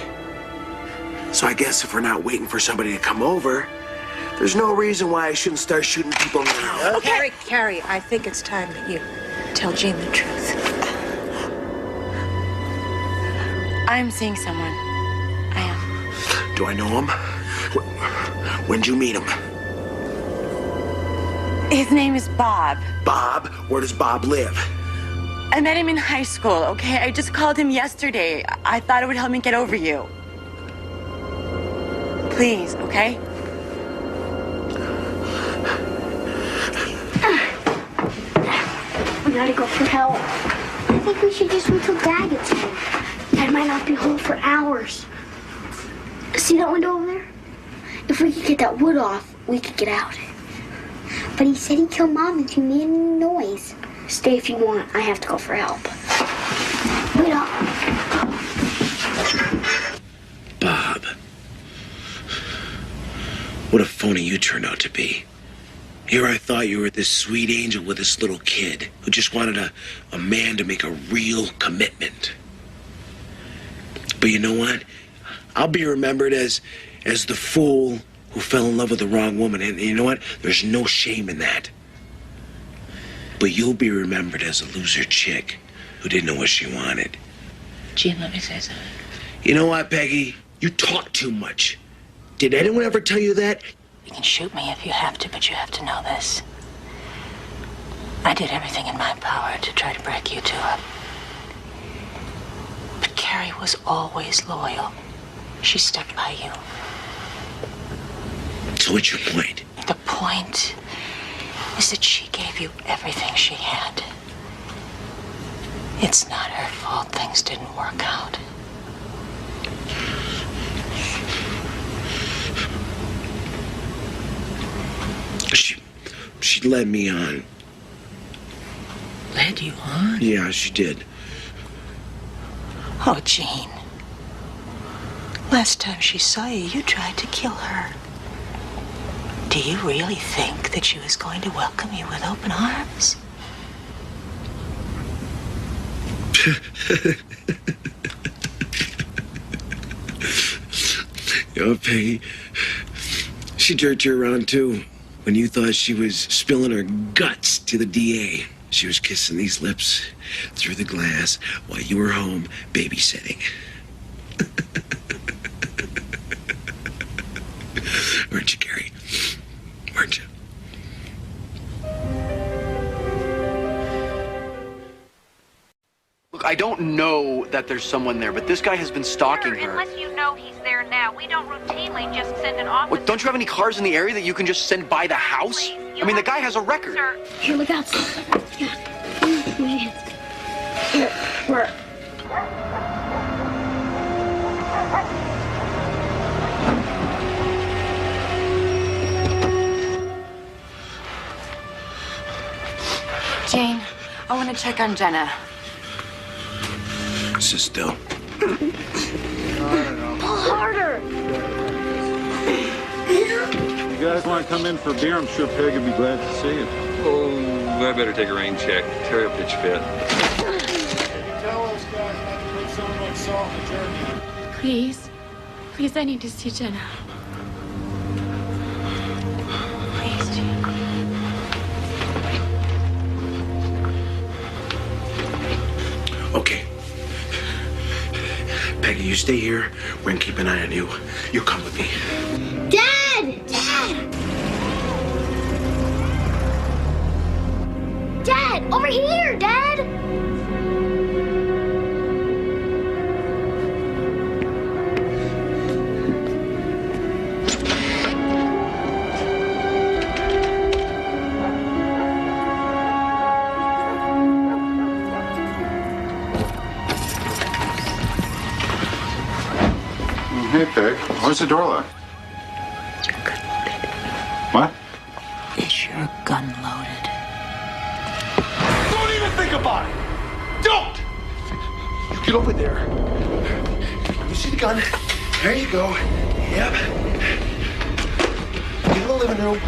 F: So I guess if we're not waiting for somebody to come over, there's no reason why I shouldn't start shooting people now.
B: Okay. Carrie, I think it's time that you tell Jean the truth.
J: I'm seeing someone. I am.
F: Do I know him? When'd you meet him?
J: His name is Bob.
F: Bob? Where does Bob live?
J: I met him in high school, okay? I just called him yesterday. I thought it would help me get over you. Please, okay?
H: We gotta go for help. I think we should just wait till Dad gets home. Dad might not be home for hours. See that window over there? If we could get that wood off, we could get out. But he said he'd kill Mom if you made any noise. Stay if you want. I have to go for help. Wait up.
F: Bob. What a phony you turned out to be. Here I thought you were this sweet angel with this little kid who just wanted a man to make a real commitment. But you know what? I'll be remembered as the fool who fell in love with the wrong woman. And you know what? There's no shame in that.
O: But you'll be remembered as a loser chick who didn't know what she wanted.
A: Gene, let me say something.
O: You know what, Peggy? You talk too much. Did anyone ever tell you that?
A: You can shoot me if you have to, but you have to know this. I did everything in my power to try to break you two up. But Carrie was always loyal. She stuck by you.
O: So what's your point?
A: The point is that she gave you everything she had. It's not her fault things didn't work out.
O: She led me on.
A: Led you on?
O: Yeah, she did.
A: Oh, Gene. Last time she saw you, you tried to kill her. Do you really think that she was going to welcome you with open arms?
O: Oh, Peggy, she jerked you around too. When you thought she was spilling her guts to the DA, she was kissing these lips through the glass while you were home babysitting. Weren't you, Gary? Weren't you?
G: Look, I don't know that there's someone there, but this guy has been stalking her.
P: Unless you know he's there now. We don't routinely just send an officer.
G: What, don't you have any cars in the area that you can just send by the house? I mean, the guy has a record.
P: Sir.
H: Here, look out. Yeah. Here, where?
J: Jane, I want to check on Jenna.
O: Sit still.
H: Pull harder.
N: You guys want to come in for a beer? I'm sure Peg would be glad to see you.
L: Oh, I better take a rain check. Terry will pitch fit.
N: Tell those guys not to put so much salt in the jerky.
E: Please. Please, I need to see Jenna.
A: Please, Gene.
O: Okay. Peggy, you stay here. We're gonna keep an eye on you. You come with me.
H: Dad! Dad! Dad! Over here, Dad!
N: Hey, Peg. Where's the door lock? What?
A: Is your gun loaded?
K: Don't even think about it! Don't! You get over there. You see the gun? There you go. Yep. Get in the living room.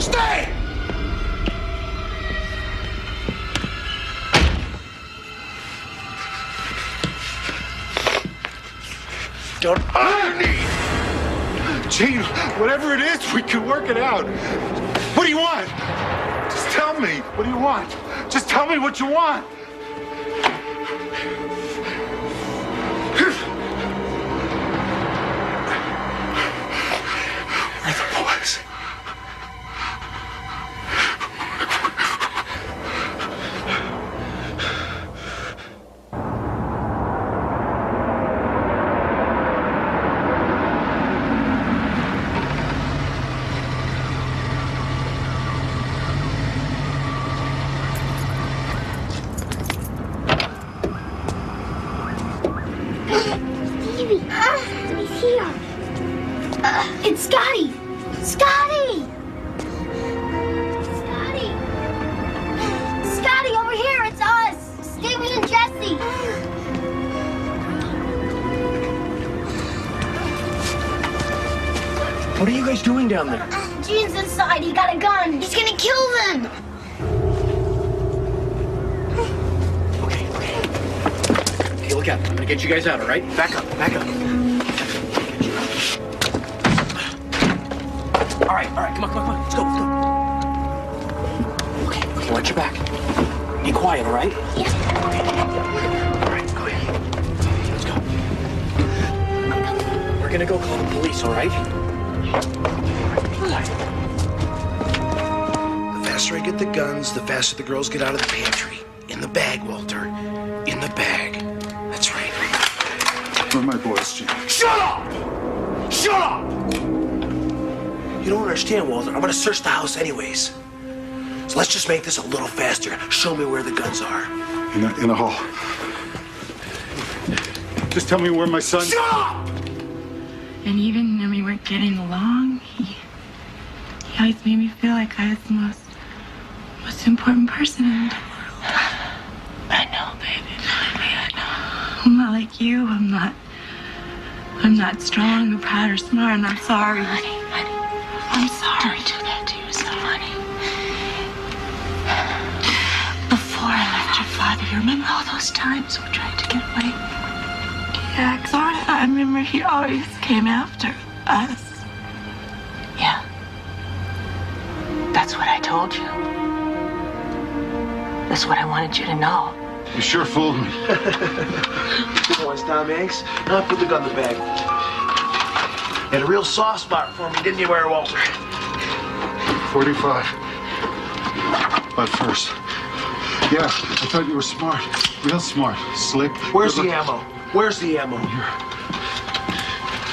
K: Stay! Don't hurt me!
N: Gene, whatever it is, we can work it out. What do you want? Just tell me. What do you want? Just tell me what you want.
K: Where are the boys?
H: Stevie! He's here! It's Scotty! Scotty! Scotty! Scotty, over here! It's us! Stevie and Jesse!
K: What are you guys doing down there?
H: Gene's inside. He got a gun. He's gonna kill them!
K: Okay, look out. I'm gonna get you guys out, all right? Back up, back up. All right, come on. Let's go. Okay. Watch your back. Be quiet, all right?
H: Yes.
K: All right, go ahead. Let's go. We're gonna go call the police, all right? The faster I get the guns, the faster the girls get out of the pantry. In the bag, Walter. In the bag. That's right.
N: Where are my boys, Gene?
K: Shut up! Shut up! You don't understand, Walter. I'm gonna search the house anyways. So let's just make this a little faster. Show me where the guns are.
N: In the hall. Just tell me where my son...
K: Shut up!
J: And even when we weren't getting along, he always made me feel like I was the most important person in the world.
A: I know, baby. I know.
J: I'm not like you. I'm not strong or proud or smart, and I'm sorry.
A: Honey.
J: I'm sorry.
A: Don't do that to yourself, honey. Before I left your father, you remember all those times we tried to get away?
J: Yeah, 'cause I remember he always came after us.
A: Yeah. That's what I told you. That's what I wanted you to know.
N: You sure fooled me.
K: Good ones, Tom Hanks. Now put the gun in the bag. You had a real soft spot for me, didn't you, Mary Walter?
N: 45. But first. Yeah, I thought you were smart. Real smart. Slick.
K: Where's the ammo? Where's the ammo?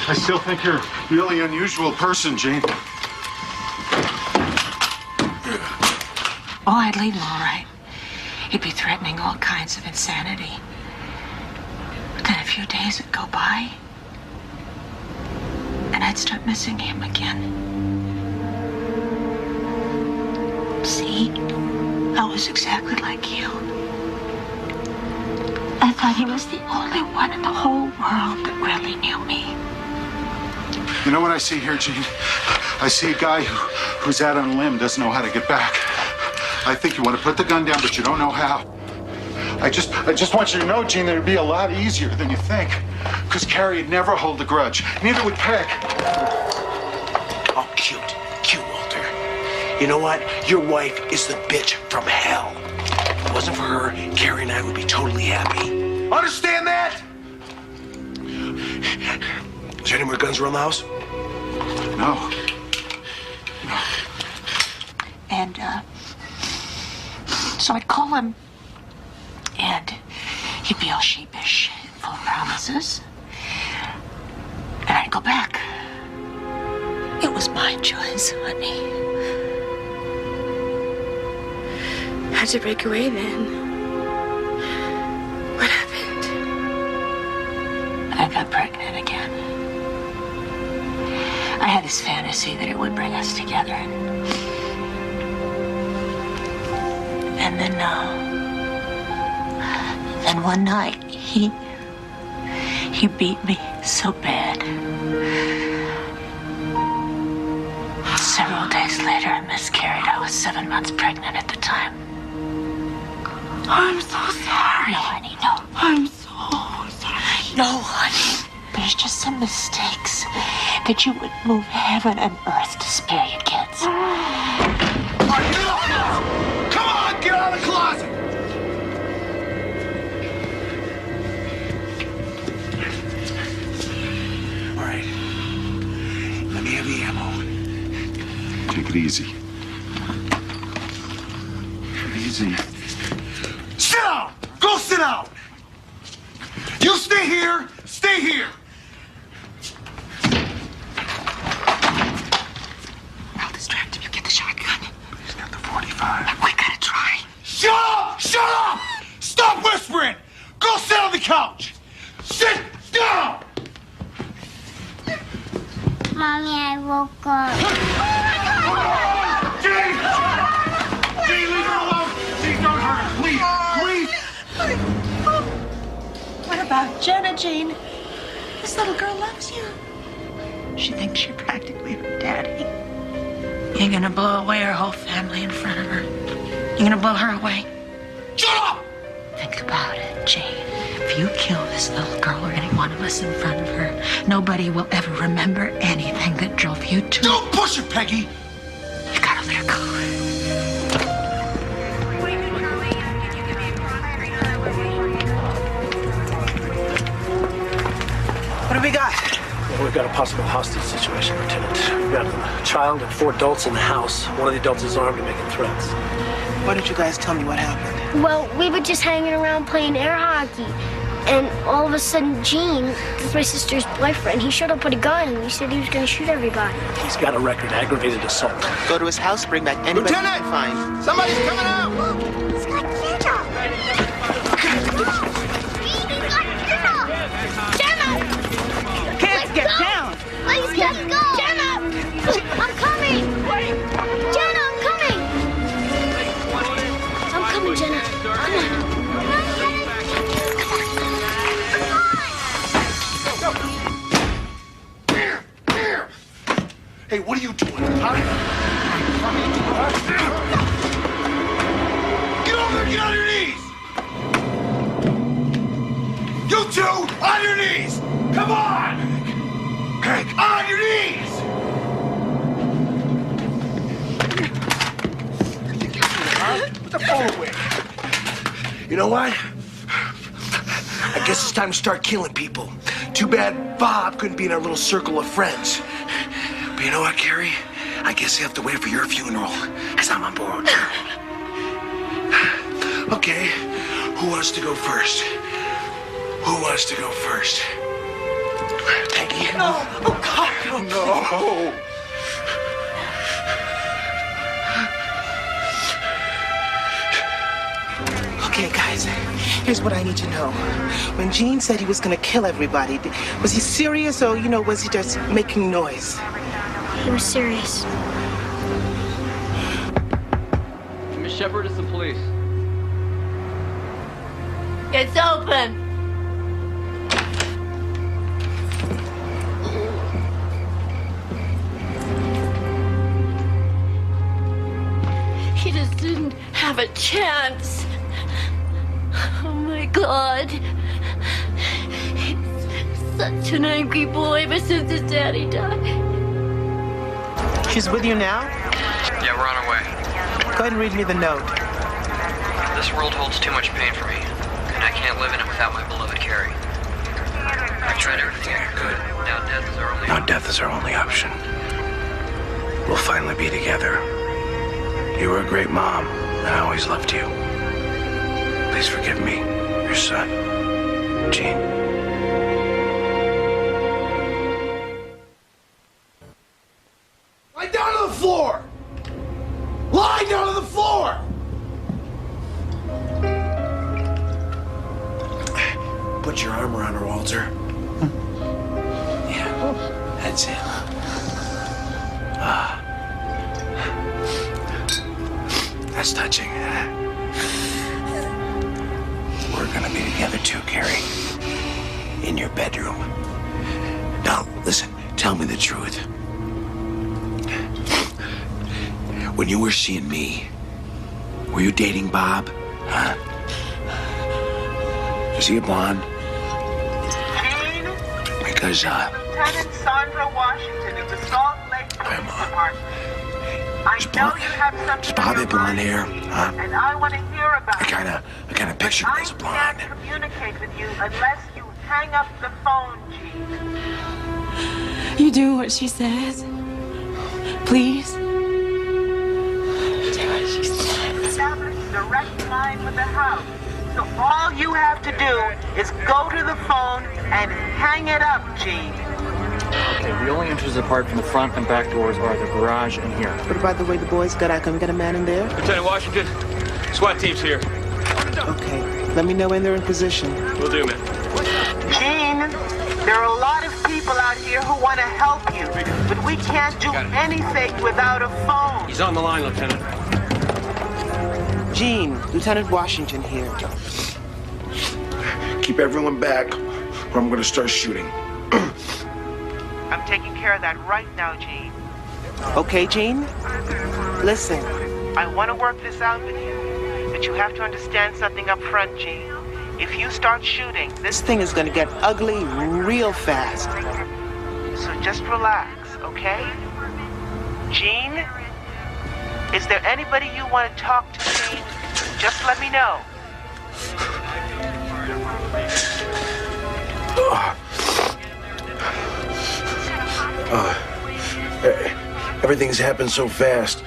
N: I still think you're a really unusual person, Jane.
A: Oh, I'd leave him all right. He'd be threatening all kinds of insanity. But then a few days would go by, and I'd start missing him again. See? I was exactly like you. I thought he was the only one in the whole world that really knew me.
N: You know what I see here, Gene? I see a guy who's out on a limb, doesn't know how to get back. I think you want to put the gun down, but you don't know how. I just want you to know, Gene, that it'd be a lot easier than you think. Because Carrie would never hold a grudge. Neither would Peg.
K: Oh, cute. Cute, Walter. You know what? Your wife is the bitch from hell. If it wasn't for her, Carrie and I would be totally happy. Understand that? Is there any more guns around the house?
N: No.
A: And, so I'd call him, and he'd be all sheepish, full of promises. And I'd go back. It was my choice, honey.
J: How'd you break away then? What happened?
A: I got pregnant again. I had this fantasy that it would bring us together. And then one night, he beat me so bad. Several days later, I miscarried. I was 7 months pregnant at the time.
J: I'm so sorry.
A: No, honey, no.
J: I'm so sorry.
A: No, honey. There's just some mistakes that you would move heaven and earth to spare your kids.
K: All right, get out of the closet! Come on, get out of the closet! All right. Let me have the ammo.
N: Take it easy. Easy.
K: Sit down! Go sit down! You stay here! Stay here!
A: I'll distract him. You get the shotgun.
N: He's got the 45.
A: We gotta try.
K: Shut up! Shut up! Stop whispering! Go sit on the couch! Sit down!
H: Mommy, I woke up.
N: Jane! Jane, leave her alone! Jane, don't hurt her! Please! Please!
A: What about Jenna, Jean? This little girl loves you. She thinks you're practically her daddy. You're gonna blow away her whole family in front of her. You're gonna blow her away.
K: Shut up!
A: Think about it, Jane. If you kill this little girl or any one of us in front of her, nobody will ever remember anything that drove you to.
K: Don't push it, Peggy!
A: You gotta let her go.
K: What do we got? Well, we've got a possible hostage situation, Lieutenant. We've got a child and 4 adults in the house. One of the adults is armed and making threats.
Q: Why don't you guys tell me what happened?
H: Well, we were just hanging around playing air hockey. And all of a sudden, Gene, that's my sister's boyfriend, he showed up with a gun and he said he was going to shoot everybody.
K: He's got a record, aggravated assault.
Q: Go to his house, bring back anybody you can find.
N: Somebody's coming out!
H: He's got Jenna! Jenna!
J: Kids, get down!
H: Please, let's go! Jenna! I'm coming! Jenna, I'm coming! I'm coming, Jenna. Come on.
N: Hey, what are you doing, huh? Get over there, get on your knees! You two, on your knees! Come on! On your knees!
K: Put the phone away. You know what? I guess it's time to start killing people. Too bad Bob couldn't be in our little circle of friends. But you know what, Carrie? I guess you have to wait for your funeral, as I'm on board. Okay, who wants to go first? Who wants to go first? Peggy?
Q: No. Oh, God.
N: No.
Q: Okay, guys, here's what I need to know. When Gene said he was going to kill everybody, was he serious or, was he just making noise?
H: He was serious.
I: Miss Shepard, it's the police.
A: It's open. He just didn't have a chance. Oh my God. He's such an angry boy ever since his daddy died.
Q: She's with you now?
R: Yeah, we're on our way.
Q: Go ahead and read me the note.
R: This world holds too much pain for me, and I can't live in it without my beloved Carrie. I tried everything I could. Now death is our only option.
F: We'll finally be together. You were a great mom, and I always loved you. Please forgive me, your son, Gene.
K: Lie down to the floor! Lie down to the floor! Put your arm around her, Walter. Yeah, that's it. That's touching.
F: We're gonna be together too, Carrie. In your bedroom. Now, listen, tell me the truth. When you were seeing me, were you dating Bob? Huh? Is he a blonde? Because,
S: Lieutenant Sandra Washington of the Salt Lake Police Department. I know you have something
F: does Bob have blonde hair? Huh?
S: and I want to hear about it.
F: I kinda pictured him as a blonde.
S: I can't communicate with you unless you hang up the phone, Gene.
J: You do what she says. Please. Do what she says.
S: Establish a direct line with the house. So all you have to do is go to the phone and hang it up, Gene.
L: Okay, the only entrances apart from the front and back doors are the garage and here.
Q: What about the way the boys got out? Can we get a man in there?
L: Lieutenant Washington, SWAT team's here.
Q: Okay, let me know when they're in position.
L: Will do, man.
S: Gene, there are a lot of people out here who want to help you, but we can't do anything without a phone.
L: He's on the line, Lieutenant.
Q: Gene, Lieutenant Washington here.
K: Keep everyone back, or I'm gonna start shooting.
S: I'm taking care of that right now, Gene.
Q: Okay, Gene? Listen.
S: I want to work this out with you, but you have to understand something up front, Gene. If you start shooting,
Q: This thing is gonna get ugly real fast.
S: so just relax, okay? Gene, is there anybody you want to talk to, Gene? Just let me know.
O: Everything's happened so fast.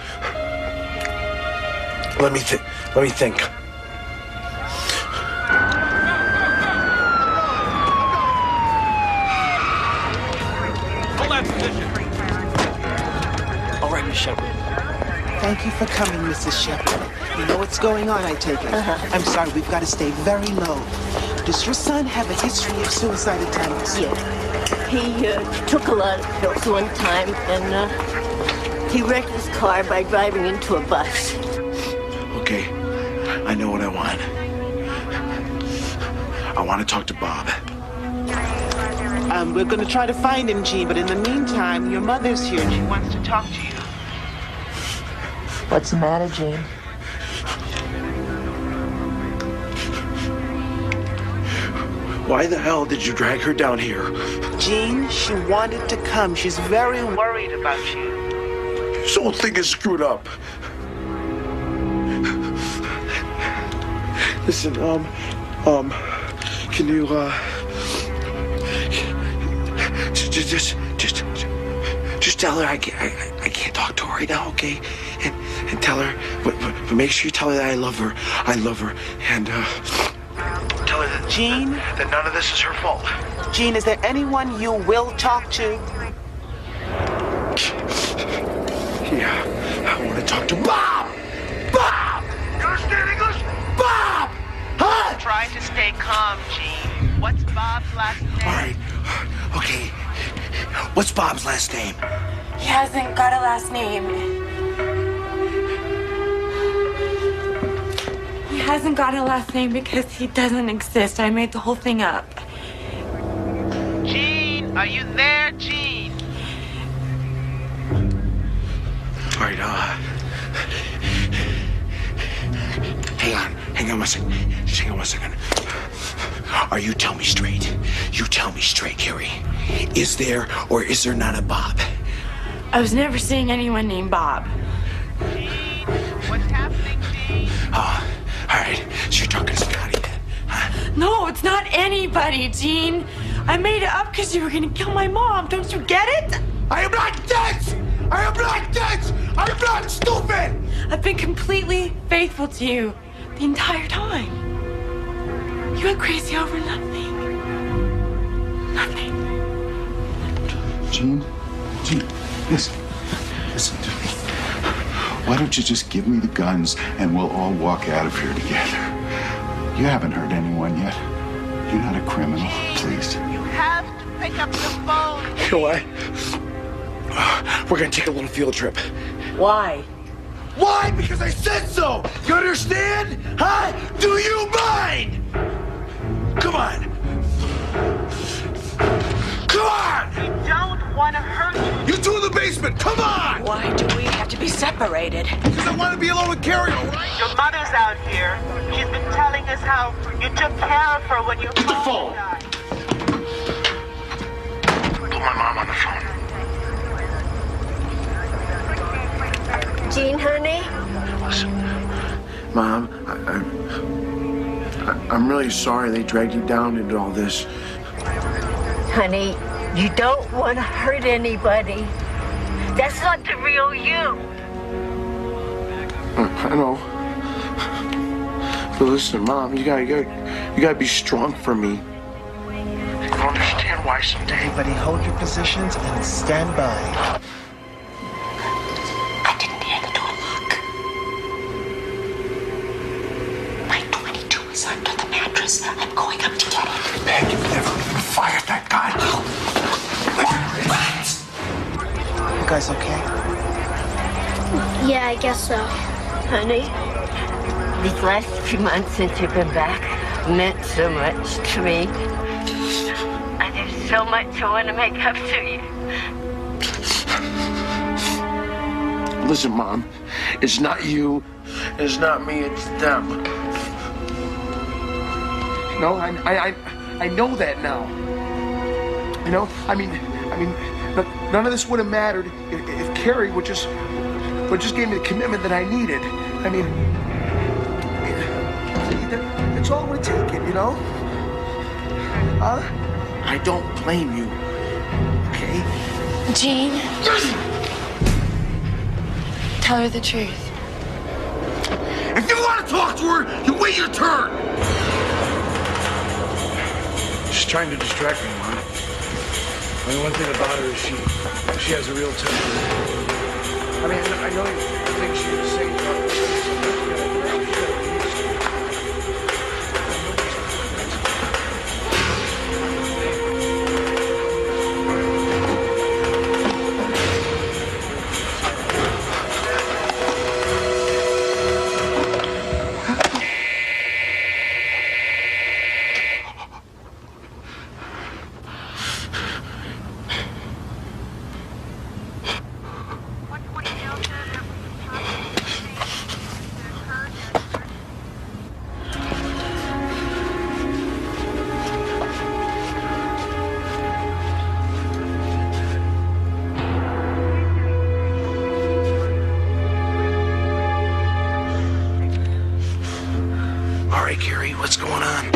O: Let me think.
L: Hold that position.
G: All right, Miss Shepard.
Q: Thank you for coming, Mrs. Shepard. You know what's going on, I take it. I'm sorry, we've got to stay very low. Does your son have a history of suicide attempts?
A: Yeah. He took a lot of pills one time, and he wrecked his car by driving into a bus.
O: Okay, I know what I want. I want to talk to Bob.
Q: We're going to try to find him, Jean, but in the meantime, your mother's here and she wants to talk to you.
B: What's the matter, Jean?
O: Why the hell did you drag her down here?
Q: Jean, she wanted to come. She's very worried about you.
O: This whole thing is screwed up. Listen, can you, just tell her I can't talk to her right now, okay? And tell her, but make sure you tell her that I love her, and, tell her that,
Q: Jean?
O: That none of this is her fault.
Q: Jean, is there anyone you will talk to?
O: Yeah, I want to talk to Bob! Bob! You understand English? Bob! Huh?
Q: Try to stay calm, Jean. What's Bob's last name?
O: All right, okay. What's Bob's last name?
J: He hasn't got a last name. He hasn't got a last name because he doesn't exist. I made the whole thing up.
Q: Jean, are you there, Jean?
O: All right, hang on one second. Just hang on one second. You tell me straight. You tell me straight, Carrie. Is there or is there not a Bob?
J: I was never seeing anyone named Bob.
Q: Jean, what's happening, Jean?
O: All right. So you're talking to Scotty then, huh?
J: No, it's not anybody, Jean. I made it up because you were gonna kill my mom. Don't you get it?
O: I am not dead! I am not dead! I am not stupid!
J: I've been completely faithful to you the entire time. You went crazy over nothing. Nothing.
N: Jean, listen to me. Why don't you just give me the guns and we'll all walk out of here together? You haven't hurt anyone yet. You're not a criminal, please.
Q: You have to pick up the phone.
O: You know what? We're gonna take a little field trip.
B: Why?
O: Why? Because I said so! You understand? Huh? Do you mind? Come on! Come on!
Q: We don't want to hurt you.
O: You two in the basement, come on!
B: Why do we have to be separated?
O: Because I want to be alone with Carrie, all right?
Q: Your mother's out here. She's been telling us how you took care of her when your
O: phone
Q: died.
O: Put my mom on the phone.
A: Jean, honey?
O: Listen, Mom, I'm really sorry they dragged you down into all this.
A: Honey, you don't want to hurt anybody. That's not the real you.
O: I know. But listen, Mom, you gotta be strong for me. You don't understand why someday.
Q: Everybody hold your positions and stand by.
A: I didn't hear the door lock. My 22 is under the mattress. I'm going up to get it.
O: Peg, you've never even fired that guy.
Q: You guys okay?
H: Yeah, I guess so.
A: Honey, these last few months since you've been back meant so much to me. And there's so much I want to make up to you.
O: Listen, Mom, it's not you, it's not me, it's them. No, I know that now. You know, I mean, none of this would have mattered if Carrie would just give me the commitment that I needed. I mean, that's all it would have taken, you know? I don't blame you, okay?
J: Jean.
A: Tell her the truth.
O: If you want to talk to her, you wait your turn.
F: She's trying to distract me, Mom. Only one thing about her is she has a real temper. I mean, I know you think she was saying
O: All right, Carrie, what's going on?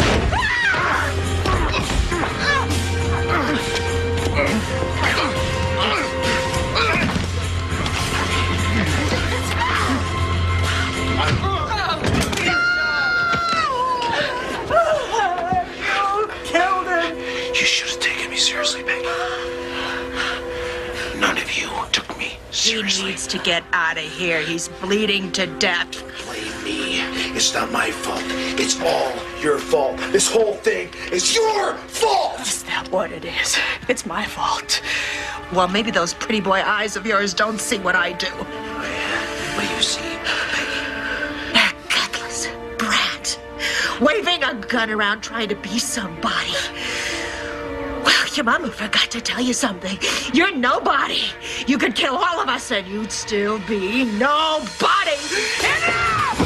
J: Killed him.
O: You should have taken me seriously, Peggy. None of you took me seriously.
J: He needs to get out of here. He's bleeding to death.
O: Blame me. It's not my fault. It's all your fault. This whole thing is your fault.
J: Is that what it is? It's my fault. Well, maybe those pretty boy eyes of yours don't see what I do.
O: What do you see, Peggy?
J: That gutless brat, waving a gun around trying to be somebody. Well, your mama forgot to tell you something. You're nobody. You could kill all of us and you'd still be nobody. Enough!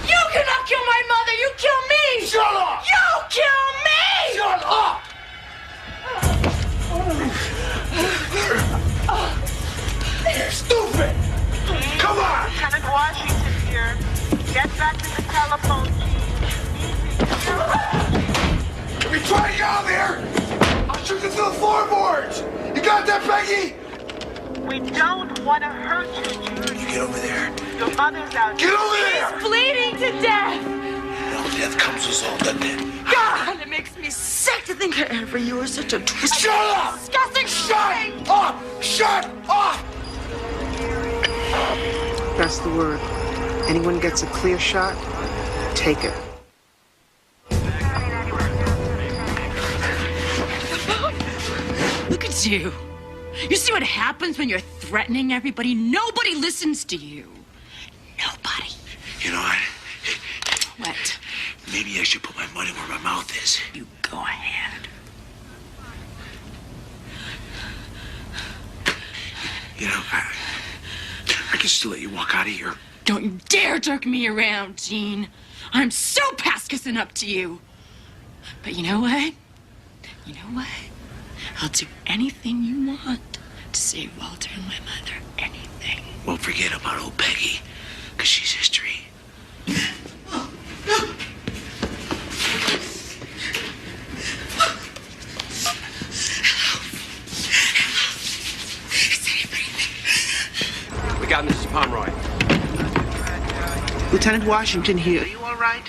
J: You cannot kill my mother. You kill me.
O: Shut up!
J: You kill me.
O: Shut up! Stupid! Come on!
S: Lieutenant Washington here. Get back to the telephone,
O: If you try to get out of there, I'll shoot you through the floorboards! You got that, Peggy?
S: We don't want to hurt you, Jude.
O: You get over there.
S: Your mother's out.
O: Get over there!
J: He's bleeding to death.
O: Well, death comes us all, doesn't it?
J: God, it makes me sick to think ever you were such a twisted,
O: Shut up!
J: disgusting
O: Shut up! Shut up!
Q: That's the word. Anyone gets a clear shot, take it.
T: Look at you. You see what happens when you're threatening everybody? Nobody listens to you. Nobody.
O: You know what?
T: What?
O: Maybe I should put my money where my mouth is.
T: You go ahead.
O: You know, I can still let you walk out of here.
T: Don't you dare jerk me around, Gene. I'm so past kissing up to you. But you know what? You know what? I'll do anything you want to save Walter and my mother. Anything.
O: Well, forget about old Peggy, because she's history.
L: We got Mrs. Pomeroy.
Q: Lieutenant Washington here.
S: Are you all right?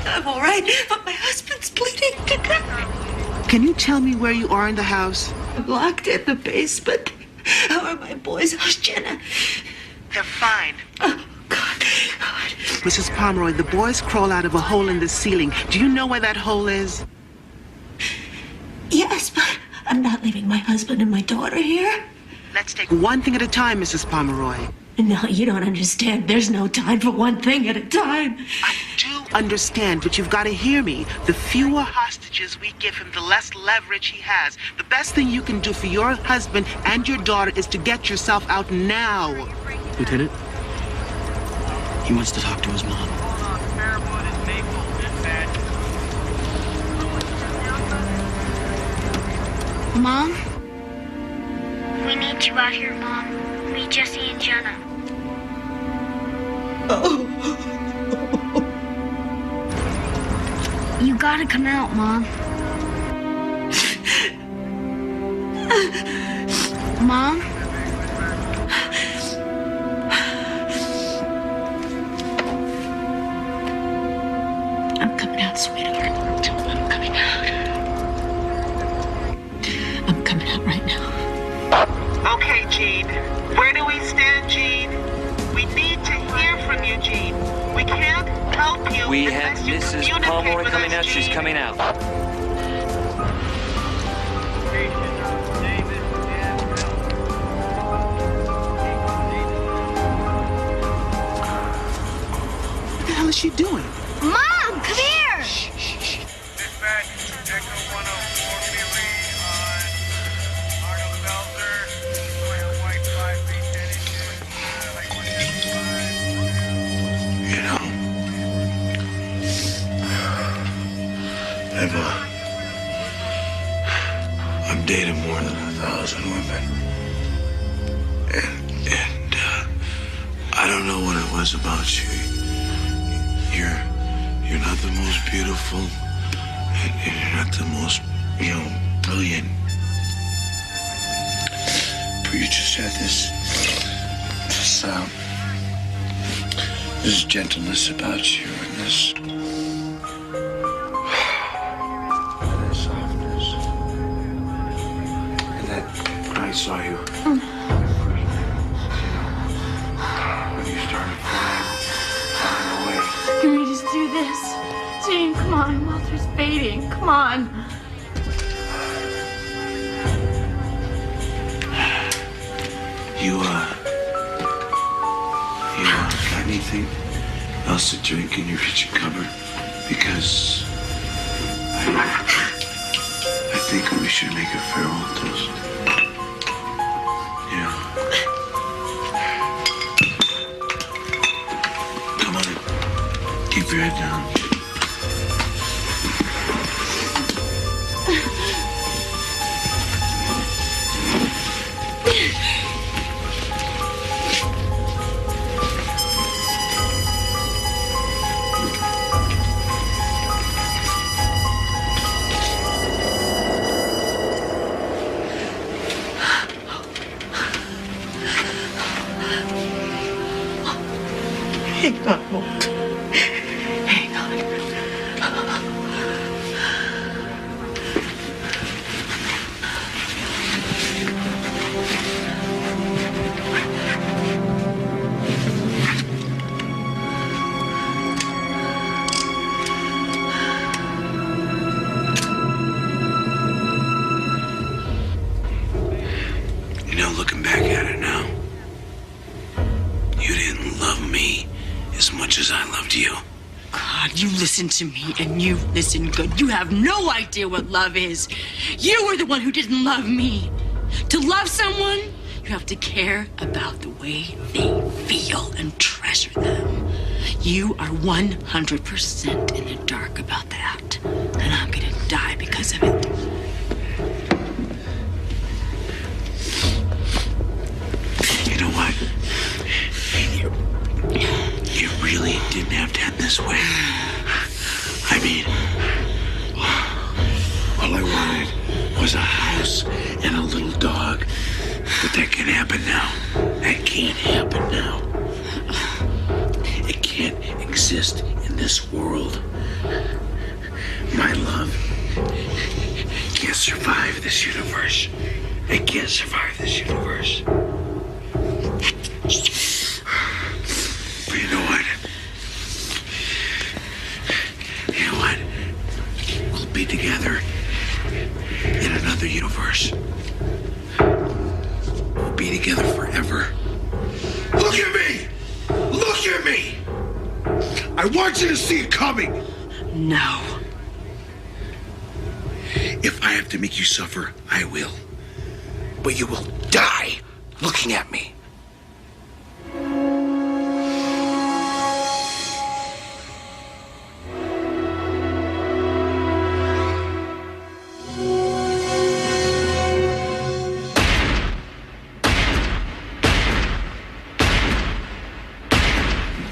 J: I'm all right, but my husband's bleeding to death.
Q: Can you tell me where you are in the house?
J: I'm locked in the basement. How are my boys? How's Jenna?
S: They're fine.
J: Oh, God.
Q: Mrs. Pomeroy, the boys crawl out of a hole in the ceiling. Do you know where that hole is?
J: Yes, but I'm not leaving my husband and my daughter here.
S: Let's take
Q: one thing at a time, Mrs. Pomeroy.
J: No, you don't understand. There's no time for one thing at a time.
Q: I do understand, but you've got to hear me. The fewer hostages we give him, the less leverage he has. The best thing you can do for your husband and your daughter is to get yourself out now.
G: Lieutenant, he wants to talk to his mom.
H: Mom? We need you out here, Mom. Me, Jesse, and Jenna. You gotta come out, Mom.
A: Mom? I'm coming out, sweetheart. I'm coming out. I'm coming out right now.
S: Okay, Gene. Where do we stand, Gene? We need to hear from you, Gene. We can't help you
R: We have
S: unless you
R: Mrs.
S: communicate
R: Pomeroy
S: with
R: coming
S: us,
R: out. She's
S: Gene.
R: coming out.
Q: What the hell is she doing?
A: Mom, come here!
O: You know, I've dated more than 1,000 women. And I don't know what it was about you. You're not the most beautiful, and you're not the most, brilliant. But you just had this gentleness about you, and this softness. And that when I saw you, when you started flying away.
T: Can we just do this? Gene, come on. Walter's fading. Come on.
O: You got anything else to drink in your kitchen cupboard? Because I think we should make a farewell toast. Yeah. Come on. Keep your head down.
A: Hang on, Walt. Hang on.
O: Looking back at it now, you didn't love me as much as I loved you.
T: God, you listen to me and you listen good. You have no idea what love is. You were the one who didn't love me. To love someone, you have to care about the way they feel and treasure them. You are 100% in the dark about that. And I'm gonna die because of it.
O: You know what? You really didn't have to end this way. I mean, all I wanted was a house and a little dog. But that can't happen now. That can't happen now. It can't exist in this world. My love can't survive this universe. It can't survive this universe. But you know what? You know what? We'll be together in another universe. We'll be together forever. Look at me! Look at me! I want you to see it coming.
T: No.
O: If I have to make you suffer, I will. But you will die looking at me.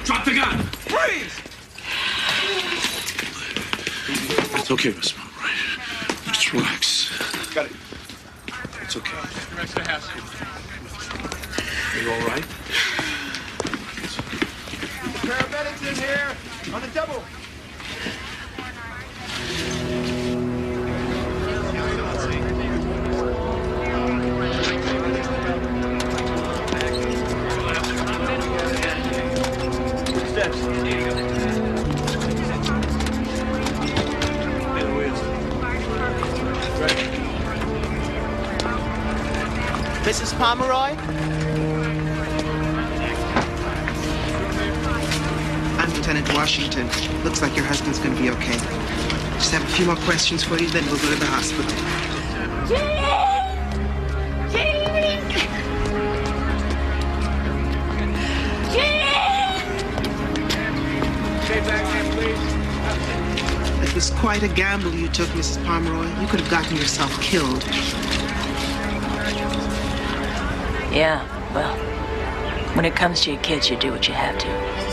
L: Drop the gun! Freeze!
O: It's okay, Miss Monroy. Just relax.
L: Got it.
O: It's okay.
L: Are you all right?
K: Paramedics in here on the double.
Q: Mrs. Pomeroy? I'm Lieutenant Washington. Looks like your husband's gonna be okay. Just have a few more questions for you, then we'll go to the hospital. It was quite a gamble you took, Mrs. Pomeroy. You could have gotten yourself killed.
B: Yeah, well, when it comes to your kids, you do what you have to.